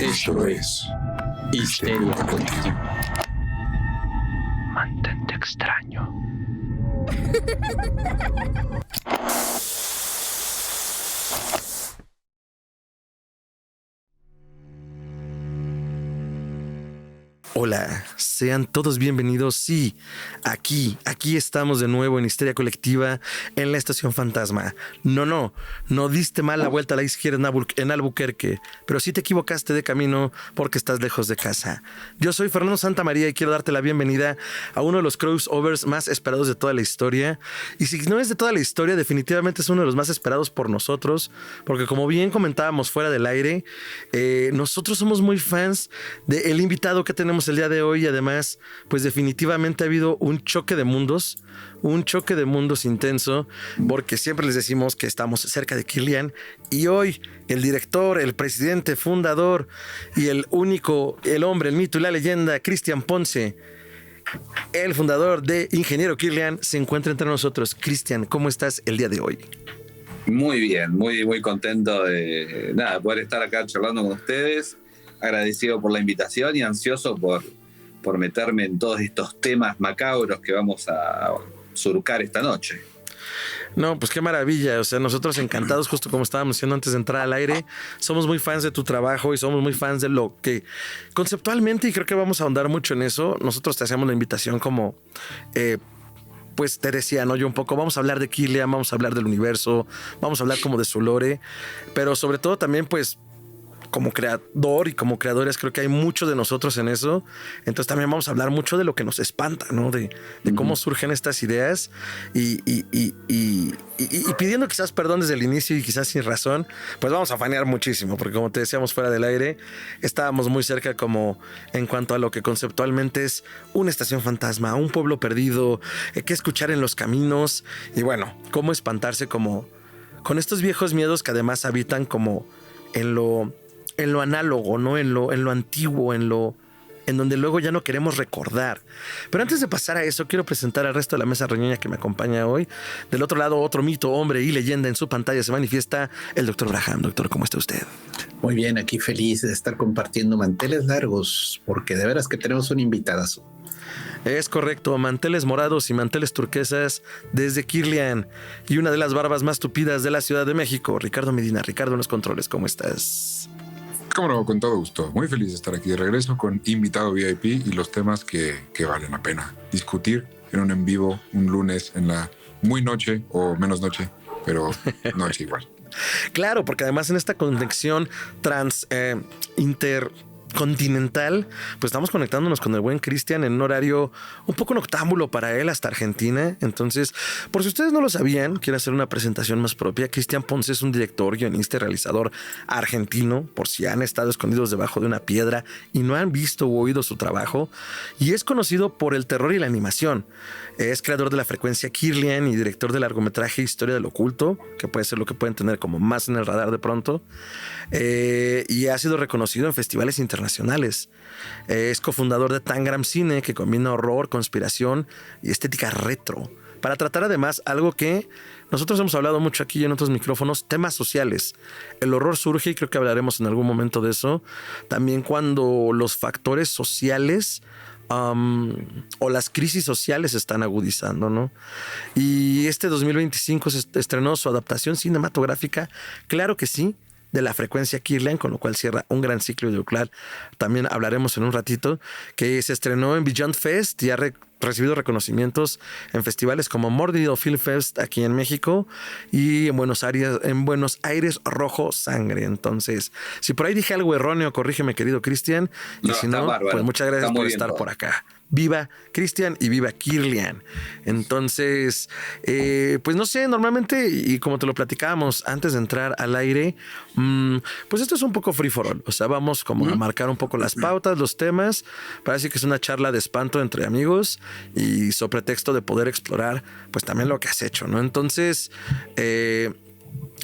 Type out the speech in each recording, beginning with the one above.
Esto es Histeria Colectiva. Mantente extraño. Hola, sean todos bienvenidos. Sí, aquí estamos de nuevo en Histeria Colectiva en la Estación Fantasma. No diste mal la vuelta a la izquierda en Albuquerque, pero sí te equivocaste de camino porque estás lejos de casa. Yo soy Fernando Santamaría y quiero darte la bienvenida a uno de los crossovers más esperados de toda la historia. Y si no es de toda la historia, definitivamente es uno de los más esperados por nosotros, porque como bien comentábamos fuera del aire, nosotros somos muy fans del invitado que tenemos el día de hoy y además, pues definitivamente ha habido un choque de mundos intenso, porque siempre les decimos que estamos cerca de Kirlian y hoy el director, el presidente, fundador y el hombre, el mito y la leyenda, Cristian Ponce, el fundador de Ingeniero Kirlian, se encuentra entre nosotros. Cristian, ¿cómo estás el día de hoy? Muy bien, muy contento de poder estar acá charlando con ustedes. Agradecido por la invitación y ansioso por meterme en todos estos temas macabros que vamos a surcar esta noche. No, pues qué maravilla. O sea, nosotros encantados, justo como estábamos diciendo antes de entrar al aire, somos muy fans de tu trabajo y somos muy fans de lo que conceptualmente, y creo que vamos a ahondar mucho en eso. Nosotros te hacemos la invitación como... pues te decía, ¿no? Yo un poco, vamos a hablar de Kirlian, vamos a hablar del universo, vamos a hablar como de su lore, pero sobre todo también, pues, como creador y como creadores, creo que hay mucho de nosotros en eso. Entonces también vamos a hablar mucho de lo que nos espanta, ¿no? De cómo surgen estas ideas y pidiendo quizás perdón desde el inicio y quizás sin razón, pues vamos a fanear muchísimo, porque como te decíamos fuera del aire, estábamos muy cerca como en cuanto a lo que conceptualmente es una estación fantasma, un pueblo perdido, qué escuchar en los caminos y bueno, cómo espantarse como con estos viejos miedos que además habitan como en lo análogo, ¿no? En lo antiguo, en donde luego ya no queremos recordar. Pero antes de pasar a eso, quiero presentar al resto de la mesa reñoña que me acompaña hoy. Del otro lado, otro mito, hombre y leyenda en su pantalla se manifiesta el Dr. Braham. Doctor, ¿cómo está usted? Muy bien, aquí feliz de estar compartiendo manteles largos, porque de veras que tenemos un invitadazo. Es correcto, manteles morados y manteles turquesas desde Kirlian y una de las barbas más tupidas de la Ciudad de México, Ricardo Medina. Ricardo en los controles, ¿cómo estás? Cómo no, con todo gusto. Muy feliz de estar aquí de regreso con invitado VIP y los temas que valen la pena discutir en un en vivo un lunes en la muy noche o menos noche, pero noche igual. Claro, porque además en esta conexión intercontinental, pues estamos conectándonos con el buen Cristian en un horario un poco noctámbulo para él hasta Argentina. Entonces, por si ustedes no lo sabían, quiero hacer una presentación más propia. Cristian Ponce es un director, guionista y realizador argentino, por si han estado escondidos debajo de una piedra y no han visto o oído su trabajo, y es conocido por el terror y la animación. Es creador de La Frecuencia Kirlian y director del largometraje Historia del Oculto, que puede ser lo que pueden tener como más en el radar de pronto, y ha sido reconocido en festivales internacionales. Es cofundador de Tangram Cine, que combina horror, conspiración y estética retro, para tratar además algo que nosotros hemos hablado mucho aquí en otros micrófonos, temas sociales. El horror surge, y creo que hablaremos en algún momento de eso, también cuando los factores sociales o las crisis sociales se están agudizando, ¿no? Y este 2025 se estrenó su adaptación cinematográfica, claro que sí, de La Frecuencia Kirlian, con lo cual cierra un gran ciclo audiovisual. También hablaremos en un ratito, que se estrenó en Beyond Fest y ha recibido reconocimientos en festivales como Mordido Film Fest aquí en México y en Buenos Aires Rojo Sangre. Entonces, si por ahí dije algo erróneo, corrígeme, querido Cristian, y si no, pues muchas gracias por estar por acá. Viva Cristian y viva Kirlian. Entonces, pues no sé, normalmente, y como te lo platicábamos antes de entrar al aire, pues esto es un poco free for all. O sea, vamos como a marcar un poco las pautas, los temas. Parece que es una charla de espanto entre amigos y sobre pretexto de poder explorar, pues también lo que has hecho, ¿no? Entonces,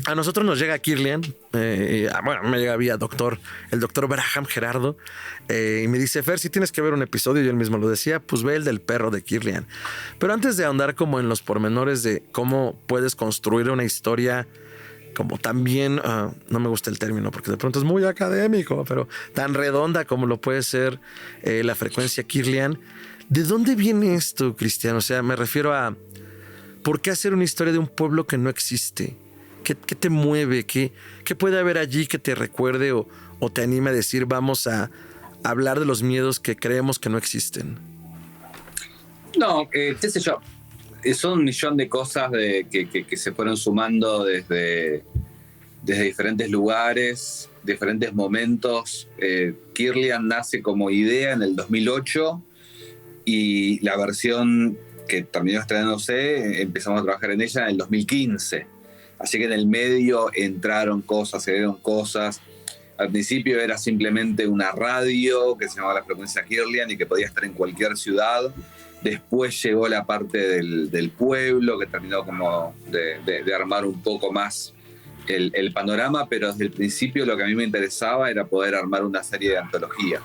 a nosotros nos llega Kirlian, bueno, me llega vía el doctor Braham Gerardo, y me dice: Fer, si tienes que ver un episodio, yo él mismo lo decía, pues ve el del perro de Kirlian. Pero antes de ahondar como en los pormenores de cómo puedes construir una historia como también, no me gusta el término porque de pronto es muy académico, pero tan redonda como lo puede ser la frecuencia Kirlian. ¿De dónde viene esto, Cristian? O sea, me refiero a ¿por qué hacer una historia de un pueblo que no existe? ¿Qué te mueve? ¿Qué puede haber allí que te recuerde o te anime a decir vamos a hablar de los miedos que creemos que no existen? No, qué sé yo. Son un millón de cosas que se fueron sumando desde diferentes lugares, diferentes momentos. Kirlian nace como idea en el 2008 y la versión que terminó estrenándose, empezamos a trabajar en ella en el 2015. Así que en el medio entraron cosas, se dieron cosas. Al principio era simplemente una radio que se llamaba la frecuencia Kirlian y que podía estar en cualquier ciudad. Después llegó la parte del pueblo, que terminó como de armar un poco más el panorama, pero desde el principio lo que a mí me interesaba era poder armar una serie de antología.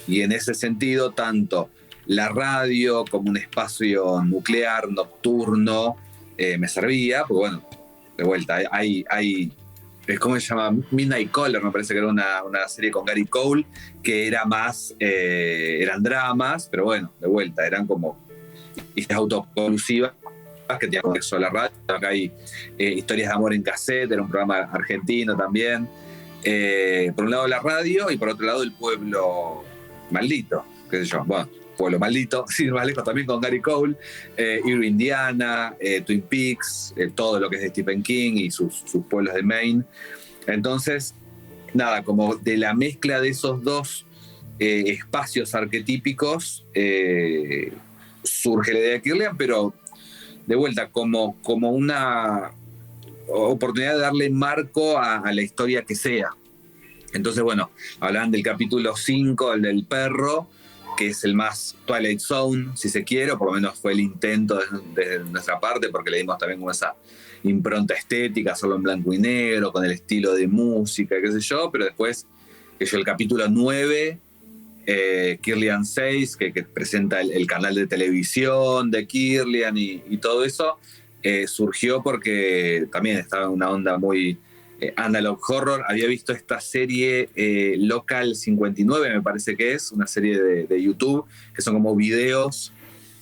Y en ese sentido, tanto la radio como un espacio nuclear, nocturno, me servía, porque bueno, de vuelta, hay ¿cómo se llama? Midnight Caller, me parece que era una serie con Gary Cole, que era más, eran dramas, pero bueno, de vuelta, eran como historias autoconclusivas que tenían acceso a la radio. Acá hay Historias de Amor en Cassette, era un programa argentino también. Por un lado la radio y por otro lado el pueblo maldito, qué sé yo, bueno, pueblo maldito, sin más lejos también con Gary Cole, Irving, Indiana, Twin Peaks, todo lo que es de Stephen King y sus pueblos de Maine. Entonces, nada, como de la mezcla de esos dos espacios arquetípicos surge la idea de Kirlian, pero de vuelta como una oportunidad de darle marco a la historia que sea. Entonces, bueno, hablaban del capítulo 5, el del perro, que es el más Twilight Zone, si se quiere, o por lo menos fue el intento de nuestra parte, porque le dimos también como esa impronta estética, solo en blanco y negro, con el estilo de música, qué sé yo, pero después, el capítulo 9, Kirlian 6, que presenta el canal de televisión de Kirlian y todo eso, surgió porque también estaba en una onda muy analog horror. Había visto esta serie Local 59, me parece que es, una serie de YouTube, que son como videos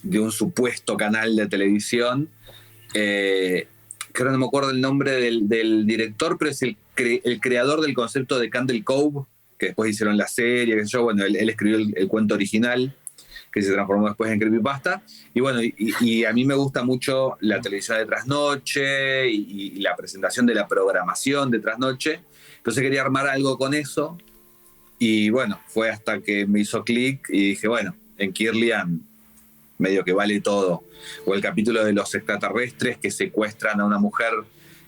de un supuesto canal de televisión, que ahora no me acuerdo el nombre del director, pero es el creador del concepto de Candle Cove, que después hicieron la serie, qué sé yo. Bueno, él escribió el cuento original, que se transformó después en creepypasta. Y bueno, y a mí me gusta mucho la televisión de trasnoche y la presentación de la programación de trasnoche. Entonces quería armar algo con eso. Y bueno, fue hasta que me hizo clic y dije, bueno, en Kirlian medio que vale todo. O el capítulo de los extraterrestres que secuestran a una mujer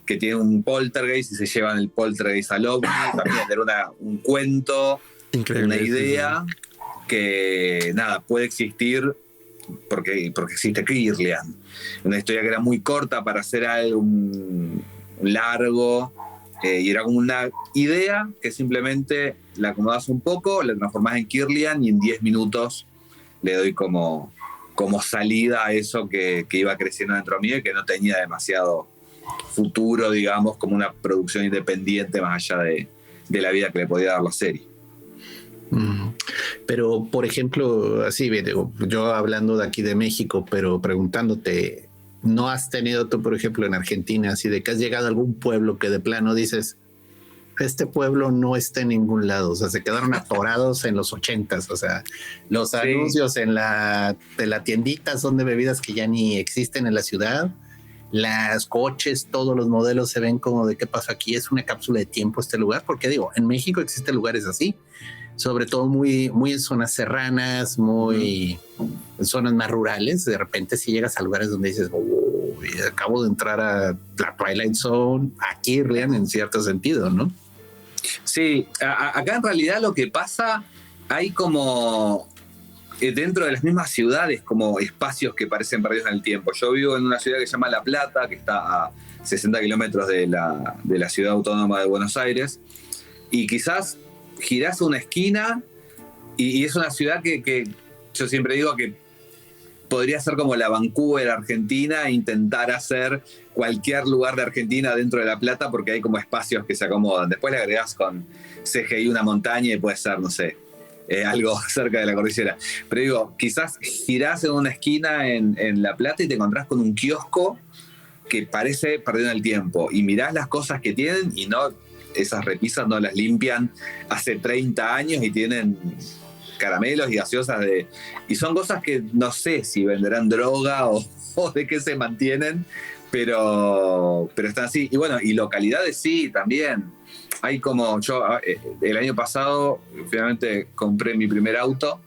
que tiene un poltergeist y se llevan el poltergeist al ovni. También era un cuento, increíble, una idea que nada, puede existir porque existe Kirlian. Una historia que era muy corta para hacer algo largo, y era como una idea que simplemente la acomodás un poco, la transformás en Kirlian y en 10 minutos le doy como salida a eso que iba creciendo dentro mío y que no tenía demasiado futuro, digamos, como una producción independiente más allá de la vida que le podía dar la serie. Pero, por ejemplo, así, digo, yo hablando de aquí de México, pero preguntándote, ¿no has tenido tú, por ejemplo, en Argentina, así de que has llegado a algún pueblo que de plano dices, este pueblo no está en ningún lado? O sea, se quedaron atorados en los 80s. O sea, los anuncios de la tiendita son de bebidas que ya ni existen en la ciudad. Las coches, todos los modelos se ven como de qué pasa aquí. Es una cápsula de tiempo este lugar, porque digo, en México existen lugares así, sobre todo muy, muy en zonas serranas, muy en zonas más rurales. De repente si llegas a lugares donde dices, acabo de entrar a la Twilight Zone, a Kirlian en cierto sentido, ¿no? Sí, acá en realidad lo que pasa, hay como dentro de las mismas ciudades como espacios que parecen perdidos en el tiempo. Yo vivo en una ciudad que se llama La Plata, que está a 60 kilómetros de la ciudad autónoma de Buenos Aires, y quizás girás a una esquina y es una ciudad que yo siempre digo que podría ser como la Vancouver argentina e intentar hacer cualquier lugar de Argentina dentro de La Plata porque hay como espacios que se acomodan. Después le agregás con CGI una montaña y puede ser, no sé, algo cerca de la cordillera. Pero digo, quizás girás en una esquina en La Plata y te encontrás con un kiosco que parece perdido en el tiempo. Y mirás las cosas que tienen y no, esas repisas no las limpian hace 30 años y tienen caramelos y gaseosas y son cosas que no sé si venderán droga o de qué se mantienen, pero están así. Y bueno, y localidades sí, también. Hay como, yo el año pasado finalmente compré mi primer auto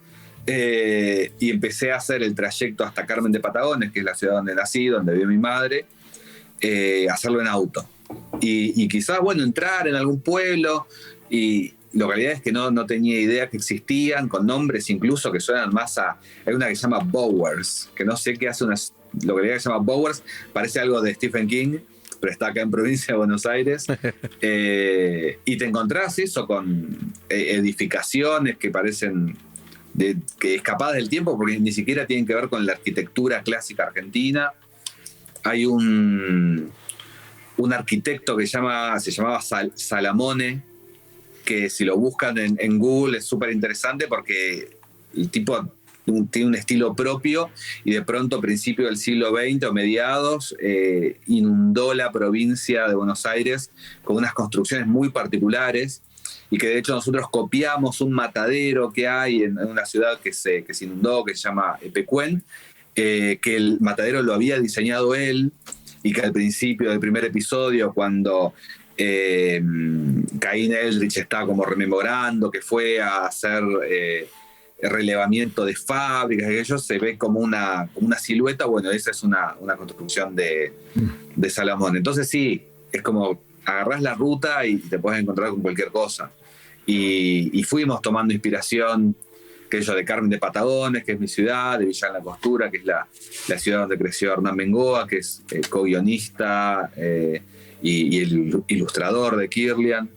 y empecé a hacer el trayecto hasta Carmen de Patagones, que es la ciudad donde nací, donde vive mi madre, hacerlo en auto. Y quizás, bueno, entrar en algún pueblo y localidades que no tenía idea que existían, con nombres incluso que suenan más a... Hay una que se llama Bowers, que no sé qué hace una localidad que se llama Bowers, parece algo de Stephen King, pero está acá en provincia de Buenos Aires. Y te encontrás eso con edificaciones que parecen que escapadas del tiempo, porque ni siquiera tienen que ver con la arquitectura clásica argentina. Hay un arquitecto que se llamaba Salamone, que si lo buscan en Google es súper interesante porque el tipo tiene un estilo propio y de pronto a principios del siglo XX o mediados inundó la provincia de Buenos Aires con unas construcciones muy particulares y que de hecho nosotros copiamos un matadero que hay en una ciudad que se inundó, que se llama Epecuén, que el matadero lo había diseñado él y que al principio del primer episodio, cuando Caín Eldridge está como rememorando que fue a hacer relevamiento de fábricas, y aquello se ve como una silueta. Bueno, esa es una construcción de Salomón. Entonces sí, es como agarrás la ruta y te puedes encontrar con cualquier cosa. Y fuimos tomando inspiración, aquello de Carmen de Patagones, que es mi ciudad, de Villa en la Costura, que es la ciudad donde creció Hernán Bengoa, que es co-guionista y el ilustrador de Kirlian.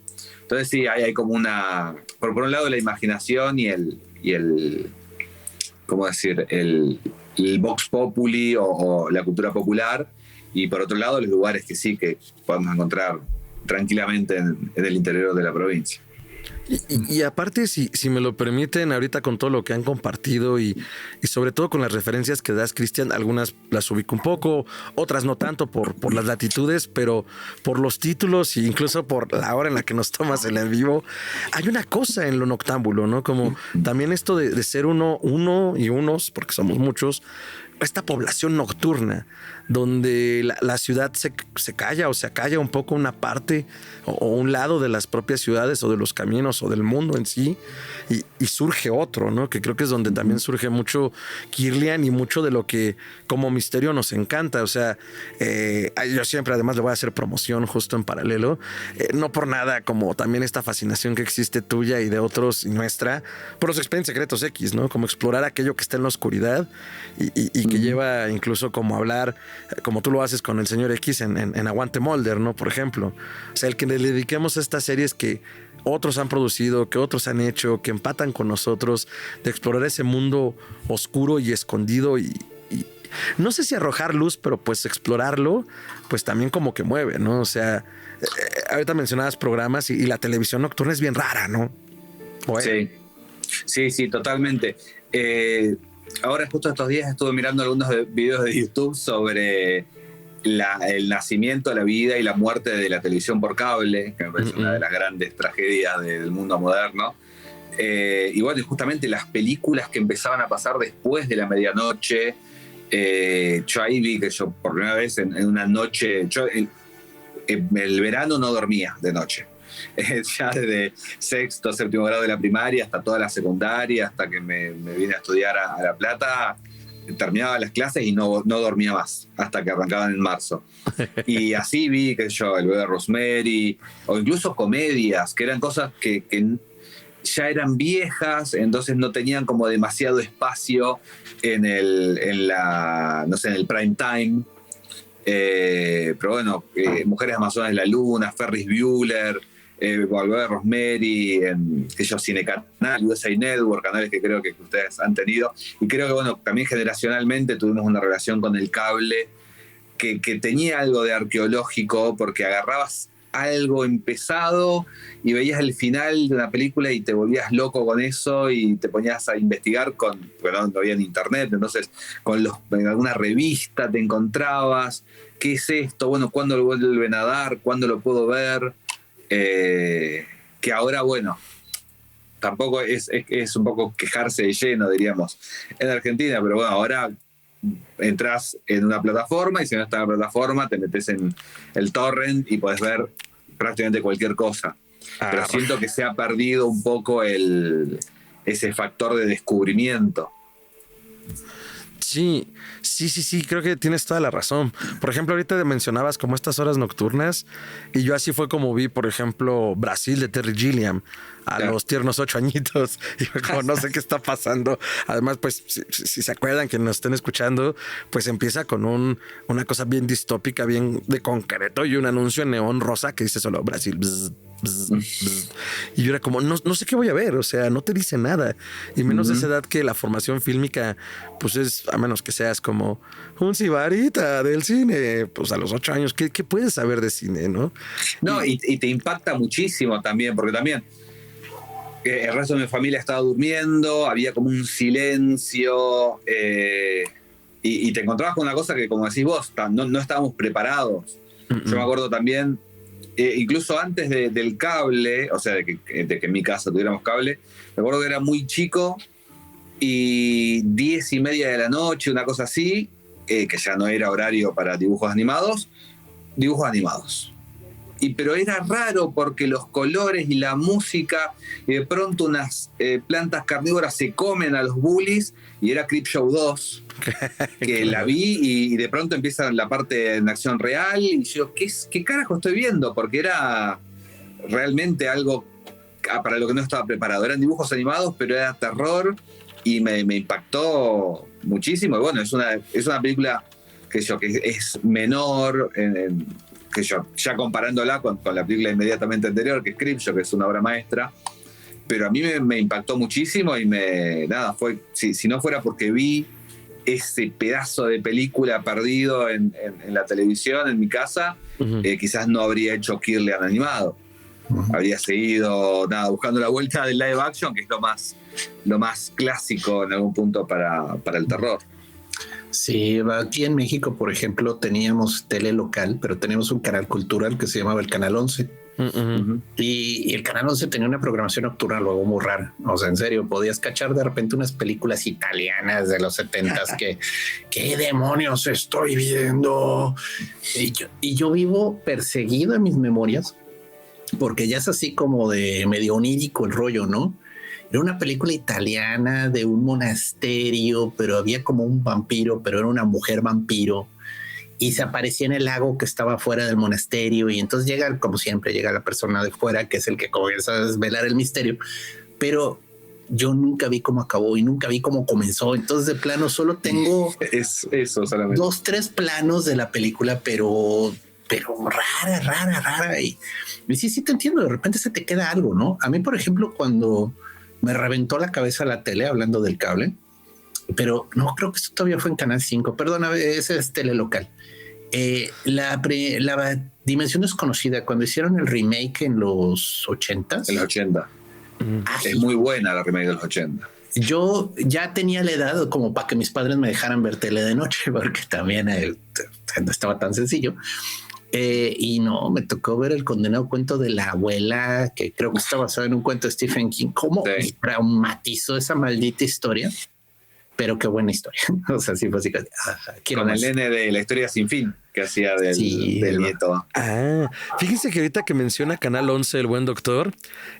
Entonces sí, hay como una... Por un lado la imaginación y el ¿cómo decir? El Vox Populi o la cultura popular, y por otro lado los lugares que sí que podemos encontrar tranquilamente en el interior de la provincia. Y aparte, si me lo permiten, ahorita con todo lo que han compartido y sobre todo con las referencias que das, Cristian, algunas las ubico un poco, otras no tanto por las latitudes, pero por los títulos e incluso por la hora en la que nos tomas el en vivo, hay una cosa en lo noctámbulo, ¿no? Como también esto de ser uno y unos, porque somos muchos, esta población nocturna, donde la ciudad se calla o se acalla un poco una parte o un lado de las propias ciudades o de los caminos o del mundo en sí, y surge otro, ¿no? Que creo que es donde también surge mucho Kirlian y mucho de lo que como misterio nos encanta. O sea, yo siempre además le voy a hacer promoción justo en paralelo, no por nada, como también esta fascinación que existe tuya y de otros y nuestra por los Expedientes Secretos X, ¿no? Como explorar aquello que está en la oscuridad y que lleva incluso como hablar, como tú lo haces con el señor X en Aguante Mulder, ¿no? Por ejemplo. O sea, el que le dediquemos a estas series que otros han producido, que otros han hecho, que empatan con nosotros, de explorar ese mundo oscuro y escondido y no sé si arrojar luz, pero pues explorarlo, pues también como que mueve, ¿no? O sea, ahorita mencionabas programas y la televisión nocturna es bien rara, ¿no? Bueno. Sí, totalmente. Ahora justo estos días estuve mirando algunos videos de YouTube sobre el nacimiento, la vida y la muerte de la televisión por cable, que me parece una de las grandes tragedias del mundo moderno. Y bueno, justamente las películas que empezaban a pasar después de la medianoche. Yo ahí vi que yo por primera vez en una noche, el verano no dormía de noche. Ya desde sexto, séptimo grado de la primaria hasta toda la secundaria, hasta que me vine a estudiar a La Plata, terminaba las clases y no dormía más hasta que arrancaban en marzo. Y así vi que yo, El bebé de Rosemary, o incluso comedias, que eran cosas que ya eran viejas, entonces no tenían como demasiado espacio en el prime time. Pero bueno, Mujeres Amazonas de la Luna, Ferris Bueller, El bebé de Rosemary, ellos Cinecanal, USA Network, canales que creo que ustedes han tenido. Y creo que bueno, también generacionalmente tuvimos una relación con el cable que tenía algo de arqueológico, porque agarrabas algo empezado y veías el final de una película y te volvías loco con eso y te ponías a investigar bueno, no había en internet, entonces en alguna revista te encontrabas, ¿qué es esto? Bueno, ¿cuándo lo vuelven a dar? ¿Cuándo lo puedo ver? Que ahora, bueno, tampoco es un poco quejarse de lleno, diríamos, en Argentina, pero bueno, ahora entras en una plataforma y si no está en la plataforma te metes en el torrent y podés ver prácticamente cualquier cosa. Pero siento que se ha perdido un poco ese factor de descubrimiento. Sí, creo que tienes toda la razón. Por ejemplo, ahorita mencionabas como estas horas nocturnas y yo así fue como vi, por ejemplo, Brasil de Terry Gilliam a los tiernos 8 añitos y fue como no sé qué está pasando. Además, pues si se acuerdan que nos estén escuchando, pues empieza con una cosa bien distópica, bien de concreto y un anuncio en neón rosa que dice solo Brasil. Bzz, bzz, bzz. Y yo era como, no sé qué voy a ver, o sea, no te dice nada. Y menos de esa edad que la formación fílmica, pues es, a menos que seas como un sibarita del cine, pues a los 8 años, ¿qué puedes saber de cine, no? No, y te impacta muchísimo también, porque también el resto de mi familia estaba durmiendo, había como un silencio, y te encontrabas con una cosa que, como decís vos, no estábamos preparados. Yo me acuerdo también, incluso antes del cable, o sea, de que en mi casa tuviéramos cable, me acuerdo que era muy chico y 10:30 de la noche, una cosa así, que ya no era horario para dibujos animados. Pero era raro porque los colores y la música, y de pronto unas plantas carnívoras se comen a los bullies, y era Creepshow 2, que la vi y de pronto empieza la parte en acción real, y yo, ¿qué carajo estoy viendo? Porque era realmente algo para lo que no estaba preparado. Eran dibujos animados, pero era terror, y me impactó muchísimo. Y bueno, es una película que es menor que yo, ya comparándola con la película inmediatamente anterior, que es Creepshow, que es una obra maestra, pero a mí me impactó muchísimo y fue, si no fuera porque vi ese pedazo de película perdido en la televisión en mi casa, quizás no habría hecho Kirlian animado. Habría seguido buscando la vuelta del live action, que es lo más clásico en algún punto para el terror. Sí, aquí en México, por ejemplo, teníamos tele local, pero teníamos un canal cultural que se llamaba el Canal 11. Y el Canal 11 tenía una programación nocturna luego muy rara. O sea, en serio, podías cachar de repente unas películas italianas de los 70s que ¿qué demonios estoy viendo? Y yo vivo perseguido en mis memorias porque ya es así como de medio onírico el rollo, ¿no? Era una película italiana de un monasterio, pero había como un vampiro, pero era una mujer vampiro. Y se aparecía en el lago que estaba fuera del monasterio. Y entonces llega, como siempre, llega la persona de fuera, que es el que comienza a desvelar el misterio. Pero yo nunca vi cómo acabó y nunca vi cómo comenzó. Entonces, de plano, solo tengo es eso solamente 2-3 planos de la película, pero rara. Y sí te entiendo. De repente se te queda algo, ¿no? A mí, por ejemplo, cuando me reventó la cabeza la tele, hablando del cable, pero no, creo que esto todavía fue en Canal 5, perdona, ese es tele local. La Dimensión Desconocida, cuando hicieron el remake en los 80s. En los 80. Es muy buena la remake de los 80. Yo ya tenía la edad como para que mis padres me dejaran ver tele de noche, porque también no estaba tan sencillo. Y no, me tocó ver el condenado cuento de la abuela, que creo que está basado en un cuento de Stephen King. ¿Cómo traumatizó esa maldita historia? Pero qué buena historia. O sea, sí, básicamente. Con el nene de La Historia Sin Fin, que hacía del nieto. Fíjense que ahorita que menciona Canal 11, El Buen Doctor,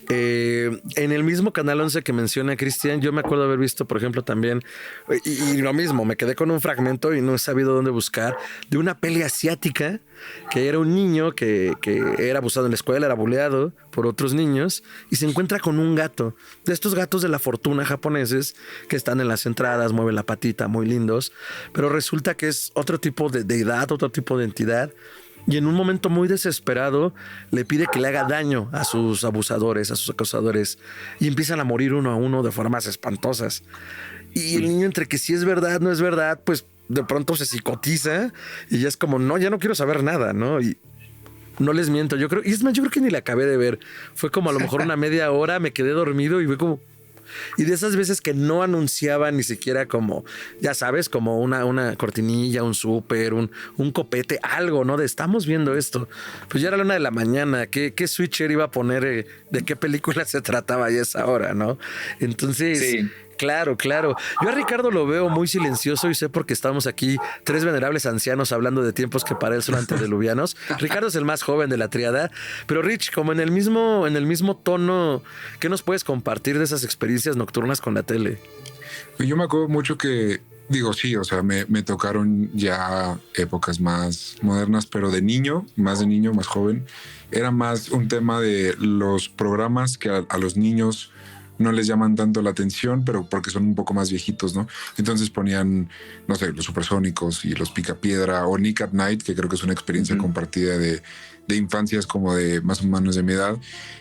en el mismo Canal 11 que menciona Cristian, yo me acuerdo haber visto, por ejemplo, también, y lo mismo, me quedé con un fragmento y no he sabido dónde buscar, de una peli asiática, que era un niño que era abusado en la escuela, era buleado por otros niños, y se encuentra con un gato, de estos gatos de la fortuna japoneses, que están en las entradas, mueven la patita, muy lindos, pero resulta que es otro tipo de deidad, otro tipo de entidad, y en un momento muy desesperado le pide que le haga daño a sus abusadores, a sus acosadores, y empiezan a morir uno a uno de formas espantosas. Y el niño, entre que sí es verdad, no es verdad, pues de pronto se psicotiza y ya es como, no, ya no quiero saber nada, ¿no? Y no les miento, yo creo, y es más, yo creo que ni la acabé de ver. Fue como a lo mejor una media hora, me quedé dormido y fue como... Y de esas veces que no anunciaban ni siquiera como, ya sabes, como una cortinilla, un súper, un copete, algo, ¿no? De estamos viendo esto. Pues ya era la 1 de la mañana. ¿Qué switcher iba a poner? ¿De qué película se trataba ya esa hora, no? Entonces... Sí. Claro. Yo a Ricardo lo veo muy silencioso y sé porque estamos aquí 3 venerables ancianos hablando de tiempos que para él son antediluvianos. Ricardo es el más joven de la triada, pero Rich, como en el mismo tono, ¿qué nos puedes compartir de esas experiencias nocturnas con la tele? Yo me acuerdo mucho que, digo, sí, o sea, me tocaron ya épocas más modernas, pero de niño, más joven, era más un tema de los programas que a los niños no les llaman tanto la atención, pero porque son un poco más viejitos, ¿no? Entonces ponían, no sé, los Supersónicos y los Picapiedra o Nick at Night, que creo que es una experiencia compartida de infancias como de más o menos de mi edad.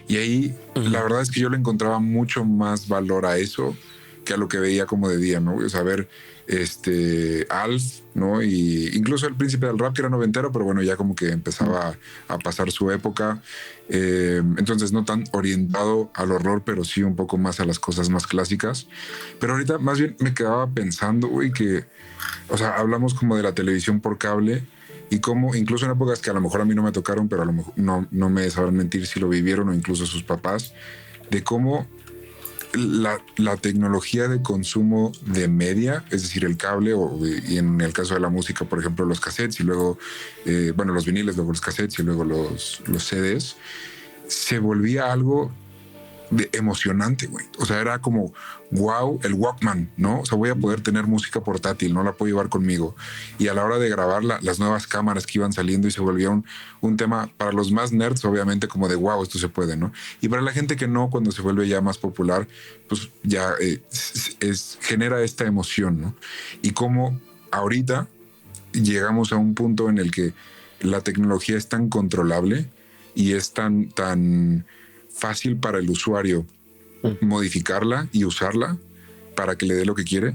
Y ahí la verdad es que yo le encontraba mucho más valor a eso que a lo que veía como de día, ¿no? O sea, ver Alf, ¿no? Y incluso El Príncipe del Rap, que era noventero, pero bueno, ya como que empezaba a pasar su época. Entonces no tan orientado al horror, pero sí un poco más a las cosas más clásicas. Pero ahorita más bien me quedaba pensando, güey, que, o sea, hablamos como de la televisión por cable y cómo, incluso en épocas que a lo mejor a mí no me tocaron, pero a lo mejor no me sabrán mentir si lo vivieron o incluso sus papás, de cómo la tecnología de consumo de media, es decir, el cable y en el caso de la música, por ejemplo, los cassettes y luego, los viniles, luego los cassettes y luego los CDs, se volvía algo emocionante, güey. O sea, era como, wow, el Walkman, ¿no? O sea, voy a poder tener música portátil, no la puedo llevar conmigo. Y a la hora de grabar las nuevas cámaras que iban saliendo y se volvía un tema para los más nerds, obviamente, como de, wow, esto se puede, ¿no? Y para la gente que no, cuando se vuelve ya más popular, pues ya genera esta emoción, ¿no? Y como ahorita llegamos a un punto en el que la tecnología es tan controlable y es tan fácil para el usuario modificarla y usarla para que le dé lo que quiere,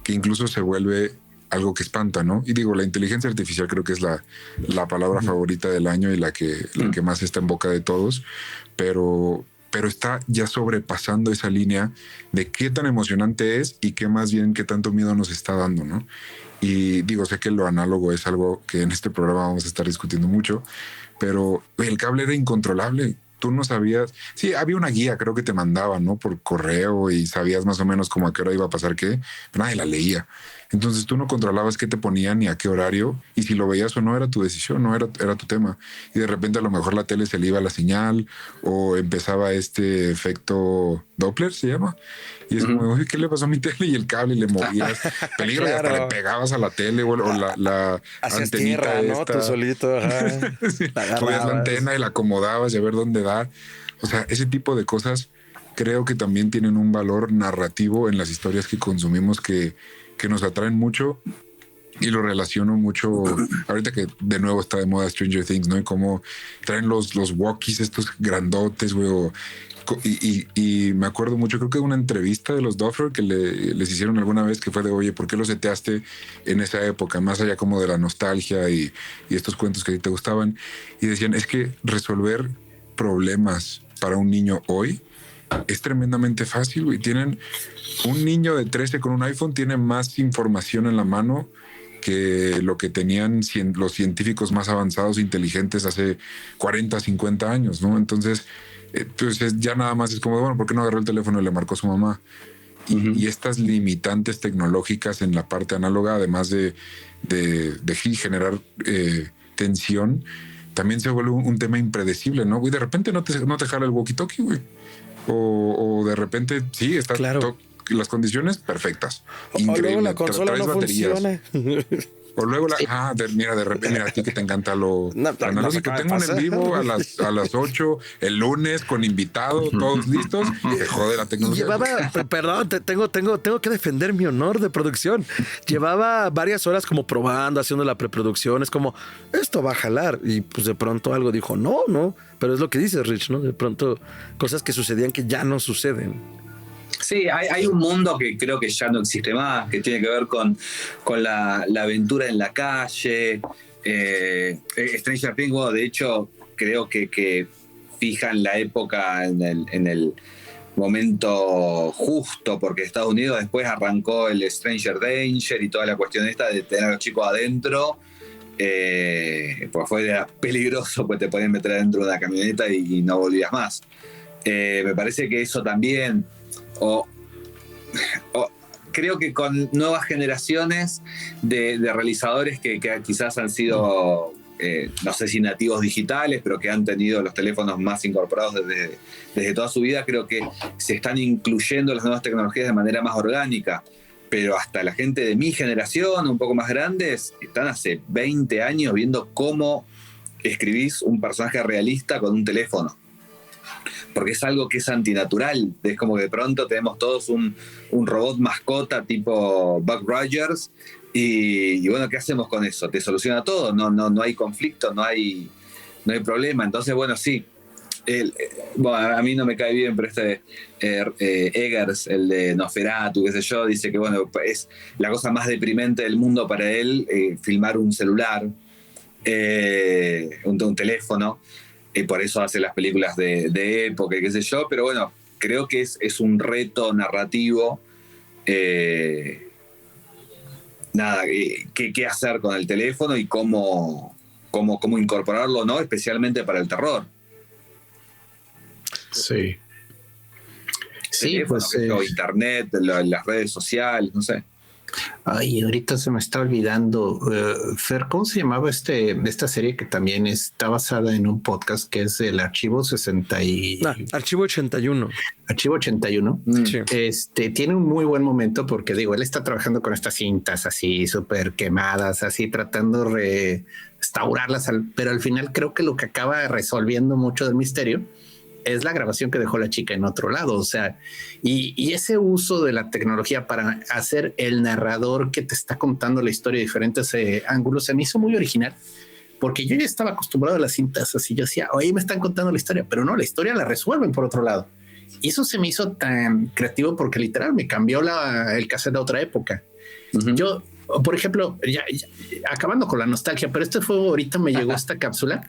que incluso se vuelve algo que espanta, ¿no? Y digo, la inteligencia artificial creo que es la palabra favorita del año y la que más está en boca de todos, pero está ya sobrepasando esa línea de qué tan emocionante es y qué más bien qué tanto miedo nos está dando, ¿no? Y digo, sé que lo análogo es algo que en este programa vamos a estar discutiendo mucho, pero el cable era incontrolable. Tú no sabías, sí, había una guía, creo que te mandaban, ¿no? Por correo y sabías más o menos como a qué hora iba a pasar qué, pero nadie la leía. Entonces tú no controlabas qué te ponían ni a qué horario, y si lo veías o no era tu decisión, no era tu tema. Y de repente a lo mejor la tele se le iba la señal o empezaba este efecto Doppler, se llama. Y es como, oye, ¿qué le pasó a mi tele? Y el cable le movías. Peligro, claro. Y hasta le pegabas a la tele o la antenita tierra, ¿no? Tú solito, ajá. Sí, ponías la antena y la acomodabas y a ver dónde dar. O sea, ese tipo de cosas creo que también tienen un valor narrativo en las historias que consumimos que nos atraen mucho, y lo relaciono mucho ahorita que de nuevo está de moda Stranger Things, ¿no? Y cómo traen los walkies estos grandotes, güey. Y me acuerdo mucho, creo que de una entrevista de los Duffer que les hicieron alguna vez, que fue de, oye, ¿por qué los seteaste en esa época? Más allá como de la nostalgia y estos cuentos que a ti te gustaban. Y decían, es que resolver problemas para un niño hoy es tremendamente fácil, güey. Un niño de 13 con un iPhone tiene más información en la mano que lo que tenían los científicos más avanzados, inteligentes hace 40, 50 años, ¿no? Entonces, pues ya nada más es como, bueno, ¿por qué no agarró el teléfono y le marcó a su mamá? Y estas limitantes tecnológicas en la parte análoga, además de generar tensión, también se vuelve un tema impredecible, ¿no? Y de repente no te jala el walkie-talkie, güey. O de repente, sí, está claro. Las condiciones perfectas. Increíble. O luego la consola no funciona. O luego de repente, a ti que te encanta lo analógico. Tengo un en vivo a las 8 el lunes con invitado, todos listos, y te jode la tecnología. Perdón, tengo que defender mi honor de producción. Llevaba varias horas como probando, haciendo la preproducción. Es como, esto va a jalar. Y pues de pronto algo dijo, no. Pero es lo que dices, Rich, ¿no? De pronto cosas que sucedían que ya no suceden. Sí, hay un mundo que creo que ya no existe más, que tiene que ver con la aventura en la calle. Stranger Things, bueno, de hecho, creo que fijan la época en el momento justo, porque Estados Unidos después arrancó el Stranger Danger y toda la cuestión esta de tener a los chicos adentro. Pues fue peligroso, pues te podían meter adentro de una camioneta y no volvías más. Me parece que eso también, creo que con nuevas generaciones de realizadores que quizás han sido, no sé si nativos digitales, pero que han tenido los teléfonos más incorporados desde toda su vida, creo que se están incluyendo las nuevas tecnologías de manera más orgánica. Pero hasta la gente de mi generación, un poco más grandes, están hace 20 años viendo cómo escribís un personaje realista con un teléfono. Porque es algo que es antinatural. Es como que de pronto tenemos todos un robot mascota tipo Buck Rogers y bueno, ¿qué hacemos con eso? Te soluciona todo, no hay conflicto, no hay problema. Entonces, bueno, sí. Bueno, a mí no me cae bien, pero Eggers, el de Nosferatu, qué sé yo, dice que bueno, es la cosa más deprimente del mundo para él, filmar un celular, un teléfono, y por eso hace las películas de época, qué sé yo, pero bueno, creo que es un reto narrativo. ¿Qué hacer con el teléfono y cómo incorporarlo, ¿no? Especialmente para el terror. Sí. Sí, pues internet, las redes sociales, no sé. Ay, ahorita se me está olvidando. Fer, ¿cómo se llamaba esta serie que también está basada en un podcast que es el Archivo 60 y... Archivo 81. Archivo 81. Sí. Tiene un muy buen momento porque digo, él está trabajando con estas cintas así súper quemadas, así tratando de restaurarlas, pero al final creo que lo que acaba resolviendo mucho del misterio es la grabación que dejó la chica en otro lado. O sea, y ese uso de la tecnología para hacer el narrador que te está contando la historia de diferentes ángulos se me hizo muy original, porque yo ya estaba acostumbrado a las cintas así. Yo decía, oye, me están contando la historia, pero no, la historia la resuelven por otro lado. Y eso se me hizo tan creativo porque literal me cambió el cassette a otra época. Uh-huh. Yo, por ejemplo, ya acabando con la nostalgia, pero fue ahorita me llegó esta cápsula.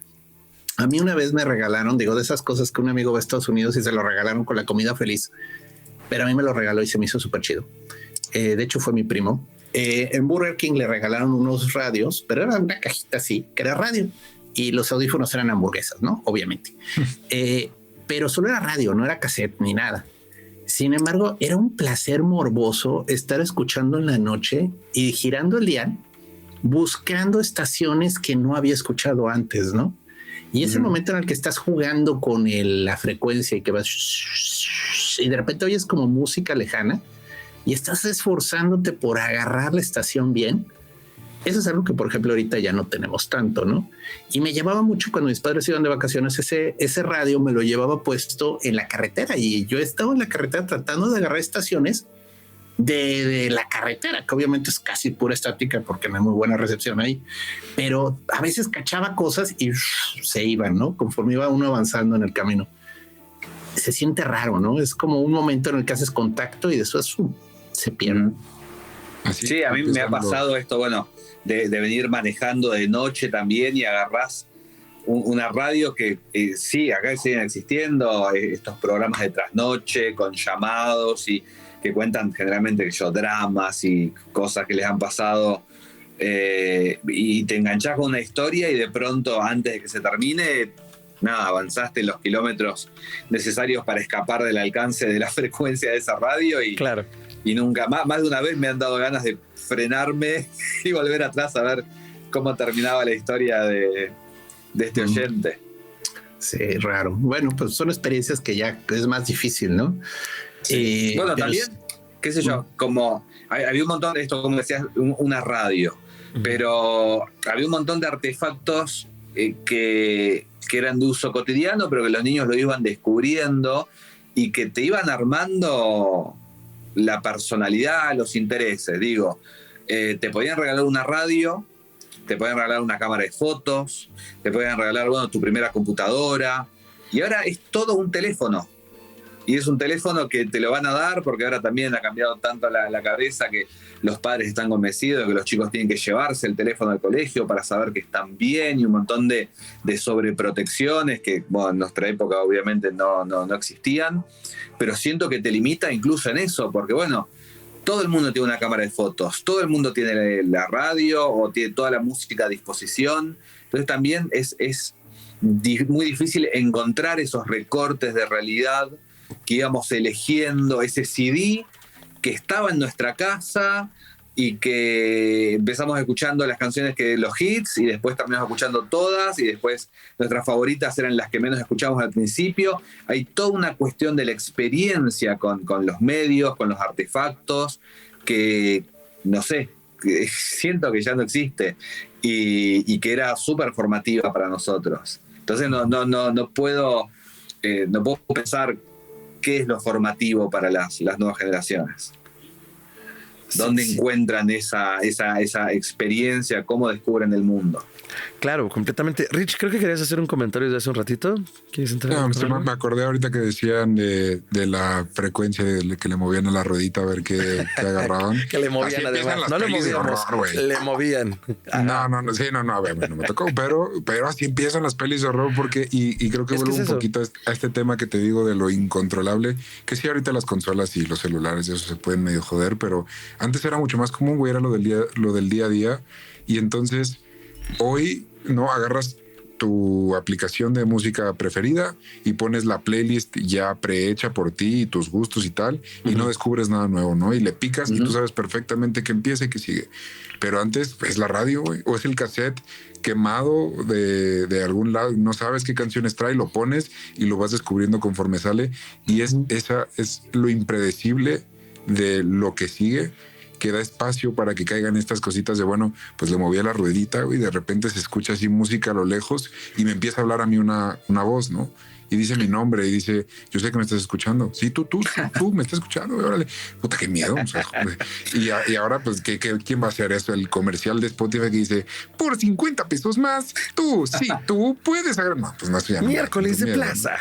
A mí una vez me regalaron, digo, de esas cosas que un amigo va a Estados Unidos y se lo regalaron con la comida feliz, pero a mí me lo regaló y se me hizo súper chido. De hecho, fue mi primo. En Burger King le regalaron unos radios, pero era una cajita así, que era radio, y los audífonos eran hamburguesas, ¿no? Obviamente. Pero solo era radio, no era cassette ni nada. Sin embargo, era un placer morboso estar escuchando en la noche y girando el dial, buscando estaciones que no había escuchado antes, ¿no? Y ese momento en el que estás jugando con la frecuencia y que vas y de repente oyes como música lejana y estás esforzándote por agarrar la estación bien. Eso es algo que, por ejemplo, ahorita ya no tenemos tanto, ¿no? Y me llevaba mucho cuando mis padres iban de vacaciones, ese radio me lo llevaba puesto en la carretera y yo estaba en la carretera tratando de agarrar estaciones de la carretera, que obviamente es casi pura estática porque no hay muy buena recepción ahí, pero a veces cachaba cosas y se iban, ¿no? Conforme iba uno avanzando en el camino. Se siente raro, ¿no? Es como un momento en el que haces contacto y después se pierde. Así, sí, a mí me ha pasado esto, bueno, de venir manejando de noche también y agarrás una radio que sí, acá siguen existiendo estos programas de trasnoche con llamados y que cuentan generalmente dramas y cosas que les han pasado, y te enganchás con una historia y de pronto antes de que se termine, nada, avanzaste los kilómetros necesarios para escapar del alcance de la frecuencia de esa radio y, claro. Y nunca más de una vez me han dado ganas de frenarme y volver atrás a ver cómo terminaba la historia de este oyente. Sí, raro. Bueno, pues son experiencias que ya es más difícil, ¿no? Sí. Bueno, también, qué sé yo, como había un montón de esto, como decías, una radio, pero había un montón de artefactos que eran de uso cotidiano, pero que los niños lo iban descubriendo y que te iban armando la personalidad, los intereses. Digo, te podían regalar una radio, te podían regalar una cámara de fotos, te podían regalar, bueno, tu primera computadora, y ahora es todo un teléfono. Y es un teléfono que te lo van a dar porque ahora también ha cambiado tanto la cabeza que los padres están convencidos de que los chicos tienen que llevarse el teléfono al colegio para saber que están bien, y un montón de sobreprotecciones que, bueno, en nuestra época obviamente no existían, pero siento que te limita incluso en eso, porque bueno, todo el mundo tiene una cámara de fotos, todo el mundo tiene la radio o tiene toda la música a disposición. Entonces también es muy difícil encontrar esos recortes de realidad que íbamos eligiendo, ese CD que estaba en nuestra casa y que empezamos escuchando las canciones los hits, y después terminamos escuchando todas, y después nuestras favoritas eran las que menos escuchamos al principio. Hay toda una cuestión de la experiencia con los medios, con los artefactos, que no sé, que siento que ya no existe, y que era súper formativa para nosotros. Entonces no puedo pensar qué es lo formativo para las nuevas generaciones. ¿Dónde encuentran esa experiencia? ¿Cómo descubren el mundo? Claro, completamente. Rich, creo que querías hacer un comentario de hace un ratito. ¿Quieres entrar? No, me acordé ahorita que decían de la frecuencia que le movían a la ruedita a ver qué agarraban. Que le movían, además. No le movíamos, le movían. No, a ver, no me tocó, pero así empiezan las pelis de horror, porque, y creo que vuelvo un poquito a este tema que te digo de lo incontrolable, que sí, ahorita las consolas y los celulares, eso se pueden medio joder, pero antes era mucho más común, güey, era lo del día a día, y entonces hoy, ¿no? Agarras tu aplicación de música preferida y pones la playlist ya prehecha por ti y tus gustos y tal, y no descubres nada nuevo, ¿no? Y le picas y tú sabes perfectamente que empieza y que sigue. Pero antes es la radio, güey, o es el cassette quemado de algún lado, no sabes qué canciones trae, lo pones y lo vas descubriendo conforme sale, y esa es lo impredecible de lo que sigue, que da espacio para que caigan estas cositas de, bueno, pues le movía la ruedita, y de repente se escucha así música a lo lejos y me empieza a hablar a mí una voz, ¿no? Y dice mi nombre y dice, yo sé que me estás escuchando. Sí, tú me estás escuchando, órale. Puta, qué miedo. O sea, y ahora, pues, ¿quién va a hacer eso? El comercial de Spotify que dice, por 50 pesos más, tú puedes agarrar. No, pues no, ya no. Miércoles de plaza.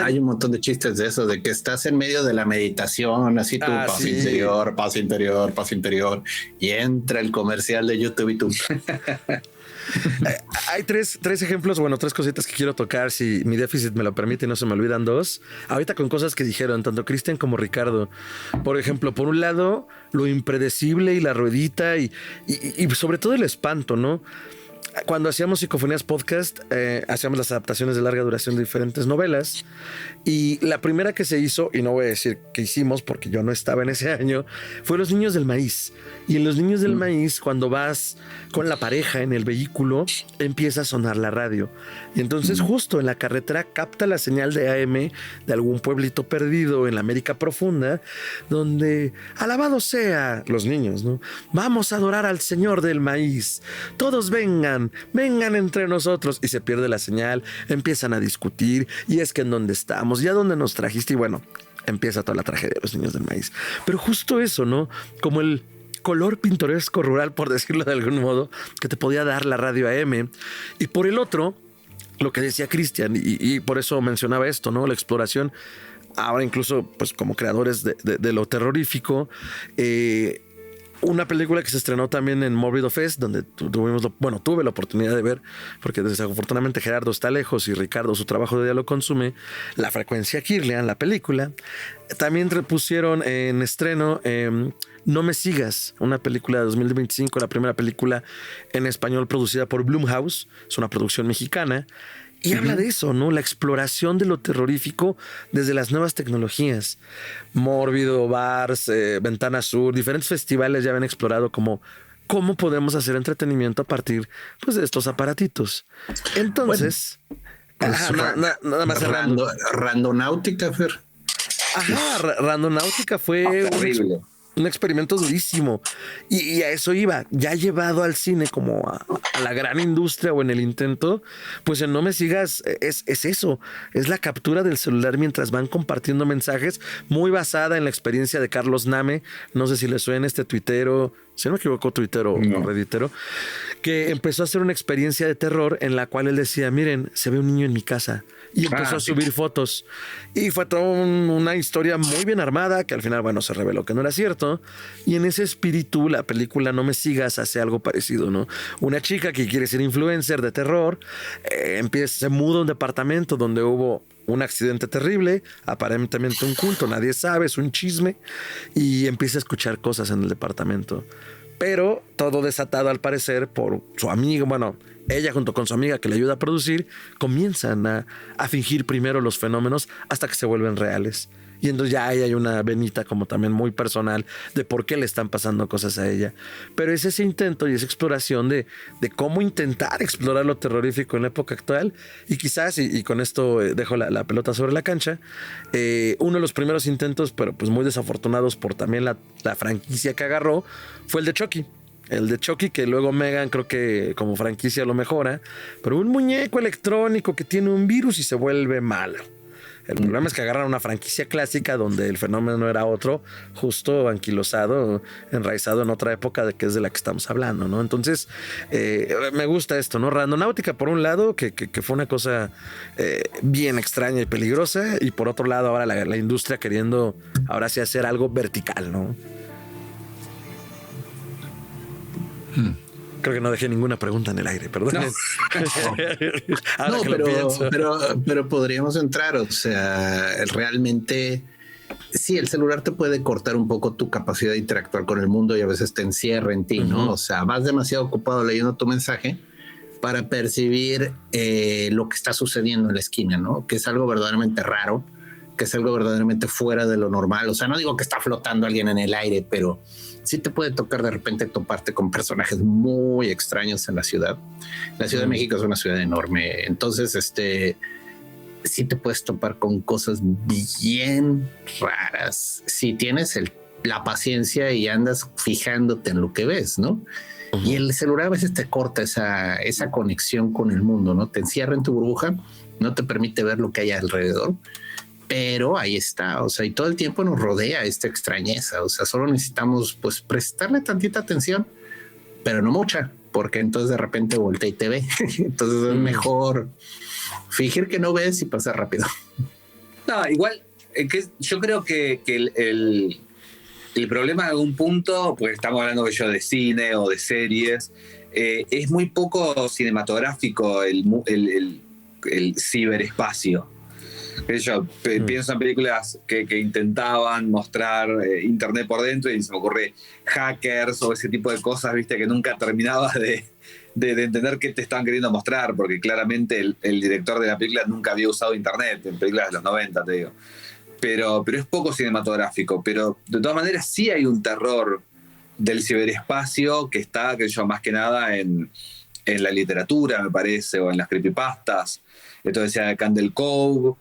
Hay un montón de chistes de eso, de que estás en medio de la meditación, así tú, paz interior, paz interior, paz interior, y entra el comercial de YouTube y tú. Hay tres ejemplos, bueno, tres cositas que quiero tocar, si mi déficit me lo permite y no se me olvidan dos. Ahorita con cosas que dijeron tanto Cristian como Ricardo. Por ejemplo, por un lado, lo impredecible y la ruedita y sobre todo el espanto, ¿no? Cuando hacíamos Psicofonías Podcast, hacíamos las adaptaciones de larga duración de diferentes novelas, y la primera que se hizo, y no voy a decir que hicimos porque yo no estaba en ese año, fue Los Niños del Maíz. Y en Los Niños del Maíz, cuando vas con la pareja en el vehículo, empieza a sonar la radio. Y entonces justo en la carretera capta la señal de AM de algún pueblito perdido en la América profunda, donde alabado sea los niños, ¿no? Vamos a adorar al Señor del Maíz. Todos vengan entre nosotros, y se pierde la señal, empiezan a discutir, y es que en dónde estamos, ya dónde nos trajiste, y bueno, empieza toda la tragedia de Los Niños del Maíz. Pero justo eso, ¿no? Como el color pintoresco rural, por decirlo de algún modo, que te podía dar la radio AM. Y por el otro, lo que decía Cristian, y por eso mencionaba esto, ¿no? La exploración, ahora incluso pues como creadores de lo terrorífico, una película que se estrenó también en Mórbido Fest, donde tuve la oportunidad de ver, porque desafortunadamente Gerardo está lejos y Ricardo su trabajo de día lo consume, La Frecuencia Kirlian, la película. También repusieron en estreno No me sigas, una película de 2025, la primera película en español producida por Blumhouse, es una producción mexicana. Y habla de eso, ¿no? La exploración de lo terrorífico desde las nuevas tecnologías. Mórbido, Bars, Ventana Sur, diferentes festivales ya habían explorado cómo podemos hacer entretenimiento a partir, pues, de estos aparatitos. Entonces, nada más Randonáutica, Fer. Ajá, Randonáutica fue horrible. Un experimento durísimo. Y a eso iba, ya llevado al cine como a la gran industria o en el intento, pues en No me sigas es eso, es la captura del celular mientras van compartiendo mensajes, muy basada en la experiencia de Carlos Name. No sé si le suena este tuitero si no me equivoco, tuitero No. o redditero, que empezó a hacer una experiencia de terror en la cual él decía, miren, se ve un niño en mi casa. Y empezó a sí. subir fotos. Y fue toda una historia muy bien armada, que al final, bueno, se reveló que no era cierto. Y en ese espíritu, la película No me sigas hace algo parecido, ¿no? Una chica que quiere ser influencer de terror, se muda a un departamento donde hubo un accidente terrible, aparentemente un culto, nadie sabe, es un chisme, y empieza a escuchar cosas en el departamento. Pero todo desatado al parecer por su amigo, bueno, ella junto con su amiga que le ayuda a producir, comienzan a fingir primero los fenómenos hasta que se vuelven reales. Y entonces ya ahí hay una venita como también muy personal de por qué le están pasando cosas a ella. Pero es ese intento y esa exploración de cómo intentar explorar lo terrorífico en la época actual. Y quizás, y con esto dejo la pelota sobre la cancha, uno de los primeros intentos, pero pues muy desafortunados por también la franquicia que agarró, fue el de Chucky. El de Chucky, que luego Megan creo que como franquicia lo mejora, pero un muñeco electrónico que tiene un virus y se vuelve malo. El problema es que agarran una franquicia clásica donde el fenómeno era otro, justo anquilosado, enraizado en otra época de que es de la que estamos hablando, ¿no? Entonces, me gusta esto, ¿no? Randonáutica, por un lado, que fue una cosa bien extraña y peligrosa, y por otro lado, ahora la industria queriendo ahora sí hacer algo vertical, ¿no? Creo que no dejé ninguna pregunta en el aire, perdón. No. Ahora No, que lo pienso. pero podríamos entrar, o sea, realmente, sí, el celular te puede cortar un poco tu capacidad de interactuar con el mundo y a veces te encierra en ti, ¿no? O sea, vas demasiado ocupado leyendo tu mensaje para percibir lo que está sucediendo en la esquina, ¿no? Que es algo verdaderamente raro, que es algo verdaderamente fuera de lo normal. O sea, no digo que está flotando alguien en el aire, pero sí te puede tocar de repente toparte con personajes muy extraños en la ciudad. La Ciudad de México es una ciudad enorme, entonces sí te puedes topar con cosas bien raras si tienes la paciencia y andas fijándote en lo que ves, ¿no? Y el celular a veces te corta esa conexión con el mundo, ¿no? Te encierra en tu burbuja, no te permite ver lo que hay alrededor. Pero ahí está, o sea, y todo el tiempo nos rodea esta extrañeza, o sea, solo necesitamos pues prestarle tantita atención, pero no mucha, porque entonces de repente voltea y te ve. Entonces es mejor fingir que no ves y pasar rápido. No, igual, yo creo que el problema en algún punto, pues estamos hablando yo de cine o de series, es muy poco cinematográfico el ciberespacio. Yo pienso en películas que intentaban mostrar internet por dentro y se me ocurre Hackers o ese tipo de cosas, viste, que nunca terminaba de entender qué te estaban queriendo mostrar, porque claramente el director de la película nunca había usado internet en películas de los 90, te digo. Pero es poco cinematográfico, pero de todas maneras sí hay un terror del ciberespacio que está, que yo, más que nada en la literatura, me parece, o en las creepypastas. Esto decía de Candle Cove,